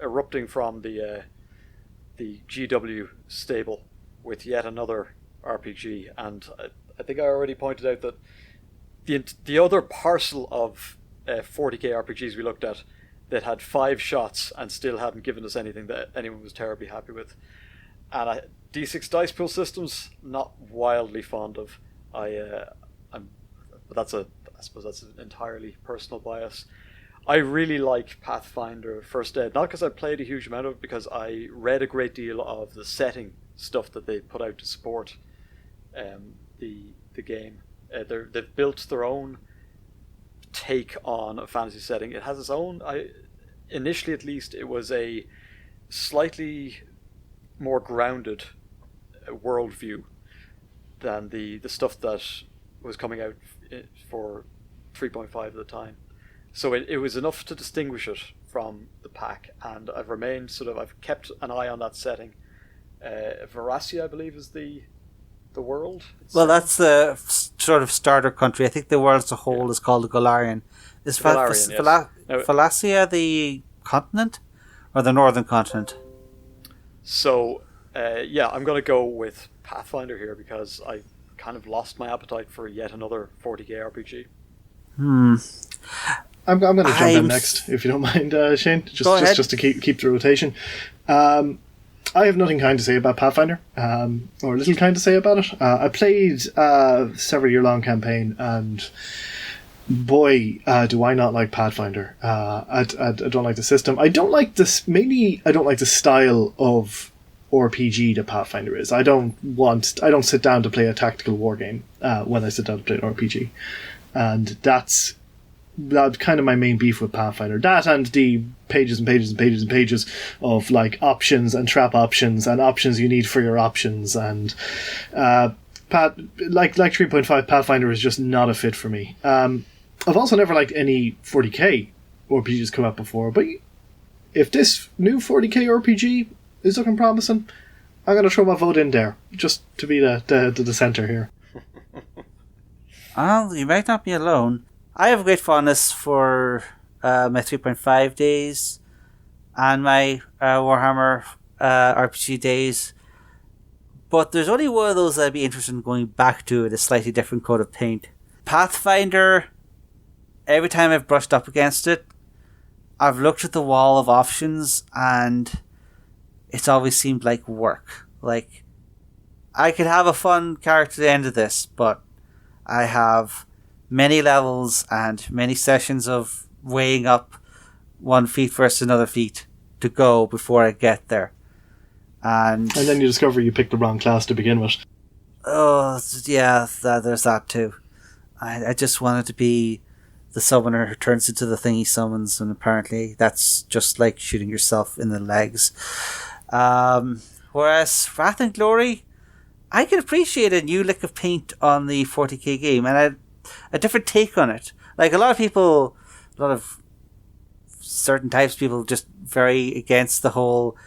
erupting from the GW stable with yet another RPG, and I think I already pointed out that the other parcel of 40k RPGs we looked at that had 5 shots and still hadn't given us anything that anyone was terribly happy with. And D6 dice pool systems, not wildly fond of. But I suppose that's an entirely personal bias. I really like Pathfinder First Ed, not because I played a huge amount of it, because I read a great deal of the setting stuff that they put out to support the game. They've built their own take on a fantasy setting. It has its own. Initially, at least, it was a slightly more grounded worldview than the stuff that was coming out for 3.5 at the time. So it was enough to distinguish it from the pack, and I've kept an eye on that setting. Varisia, I believe, is the world. Well, that's the sort of starter country. I think the world as a whole is called the Golarion. Is Phallacia the continent or the northern continent? So, I'm going to go with Pathfinder here because I kind of lost my appetite for yet another 40k RPG. I'm going to jump in next, if you don't mind, Shane. Just to keep the rotation. I have nothing kind to say about Pathfinder, or little kind to say about it. I played a several-year-long campaign, and boy, do I not like Pathfinder. I don't like the system. I don't like this. Mainly, I don't like the style of RPG that Pathfinder is. I don't sit down to play a tactical war game when I sit down to play an RPG, and that's kind of my main beef with Pathfinder. That and the pages and pages and pages and pages of like options and trap options and options you need for your options, and like 3.5, Pathfinder is just not a fit for me. I've also never liked any 40k RPGs come out before, but if this new 40k RPG is looking promising, I'm going to throw my vote in there just to be the dissenter here. Well, you might not be alone. I have great fondness for my 3.5 days and my Warhammer RPG days, but there's only one of those that I'd be interested in going back to with a slightly different coat of paint. Pathfinder, every time I've brushed up against it, I've looked at the wall of options and it's always seemed like work. Like, I could have a fun character at the end of this, but I have many levels and many sessions of weighing up one feat versus another feat to go before I get there. And then you discover you picked the wrong class to begin with. Oh, yeah, there's that too. I just wanted to be the summoner who turns into the thing he summons, and apparently that's just like shooting yourself in the legs. Whereas Wrath and Glory, I can appreciate a new lick of paint on the 40k game, and a different take on it. Like, a lot of certain types of people just very against the whole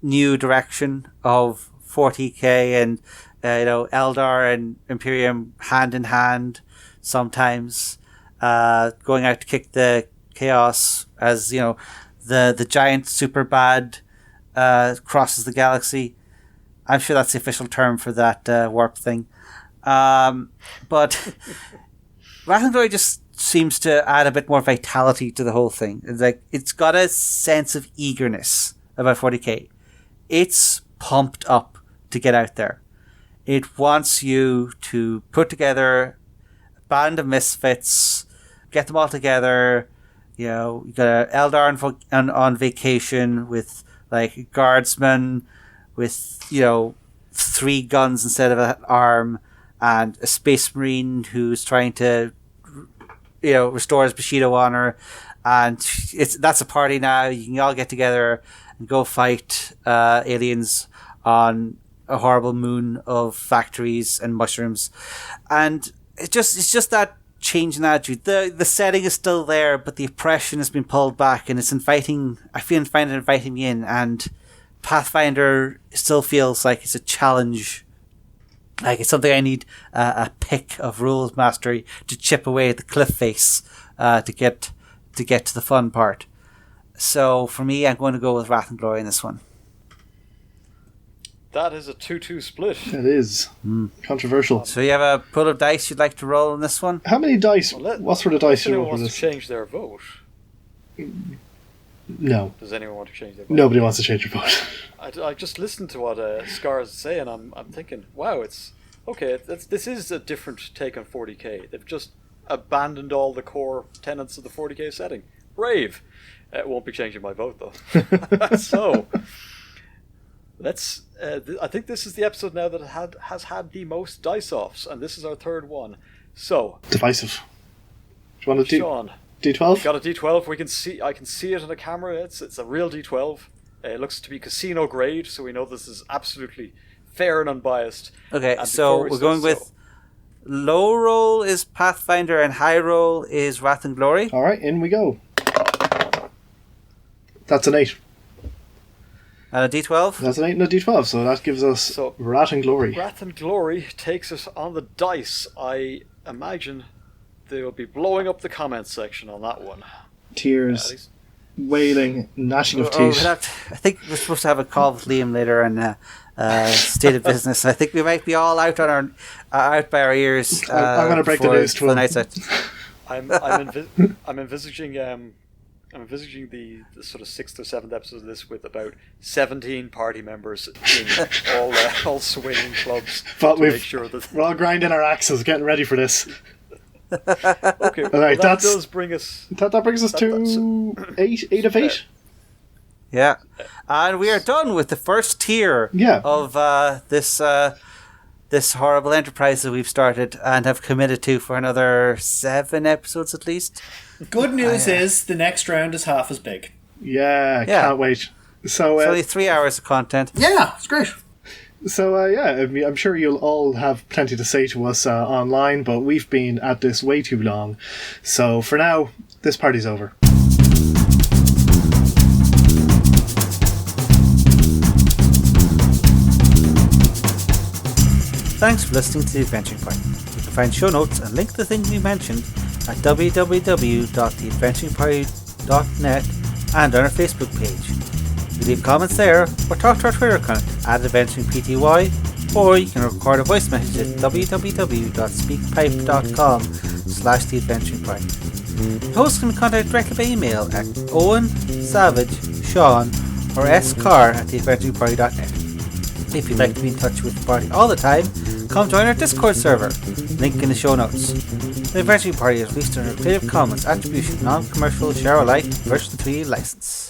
new direction of 40k and Eldar and Imperium hand in hand sometimes, going out to kick the chaos as the giant super bad crosses the galaxy. I'm sure that's the official term for that warp thing, but Wrath and Glory just seems to add a bit more vitality to the whole thing. It's like, it's got a sense of eagerness about 40k. It's pumped up to get out there. it wants you to put together a band of misfits, get them all together. You know, you got an Eldar on vacation with like a guardsman with, 3 guns instead of an arm, and a space marine who's trying to, restore his Bushido honor. And that's a party now. You can all get together and go fight aliens on a horrible moon of factories and mushrooms. And it's just that change in attitude. The setting is still there, but the oppression has been pulled back, and it's inviting. I find it inviting me in, and Pathfinder still feels like it's a challenge. Like it's something I need a pick of rules mastery to chip away at the cliff face to get to the fun part. So for me, I'm going to go with Wrath and Glory in this one. That is a 2-2 split. It is. Controversial. So you have a pool of dice you'd like to roll in this one? How many dice? What sort of dice do you roll for this? Does anyone want to change their vote? No. Does anyone want to change their vote? Nobody wants to change their vote. I just listened to what Scar's saying, and I'm thinking, wow, it's okay. This is a different take on 40k. They've just abandoned all the core tenets of the 40k setting. Brave. It won't be changing my vote though. So let's. I think this is the episode now that has had the most dice offs, and this is our third one. So divisive. Do you want to Sean, D12? Got a D12. I can see it on the camera. It's a real D12. It looks to be casino grade, so we know this is absolutely fair and unbiased. Okay, so we're going with low roll is Pathfinder and high roll is Wrath and Glory. All right, in we go. That's an 8. And a D12? That's an 8 and a D12, so that gives us Wrath and Glory. Wrath and Glory takes us on the dice. I imagine they will be blowing up the comments section on that one. Tears, wailing, gnashing of teeth. I think we're supposed to have a call with Liam later on State of Business. I think we might be all out on out by our ears. I'm going to break the news to him. I'm envisaging the sort of 6th or 7th episode of this with about 17 party members in all swinging clubs. But we're all grinding our axes, getting ready for this. Okay, all right, that does bring us. That brings us to 8 of 8. Yeah, and we are done with the first tier of this horrible enterprise that we've started and have committed to for another 7 episodes at least. Good news is the next round is half as big. Yeah, can't wait. So it's only 3 hours of content. Yeah, it's great. So I'm sure you'll all have plenty to say to us online, but we've been at this way too long. So for now, this party's over. Thanks for listening to The Adventuring Party. You can find show notes and link to the things we mentioned at www.theadventuringparty.net and on our Facebook page. You leave comments there or talk to our Twitter account at AdventuringPTY, or you can record a voice message at www.speakpipe.com/theadventuringparty. The host can be contacted directly by email at Eoin, Savage, Sean or scar@theadventuringparty.net. If you'd like to be in touch with the party all the time, come join our Discord server. Link in the show notes. The Adventuring Party is released under a Creative Commons Attribution Non-Commercial Share Alike version 3 license.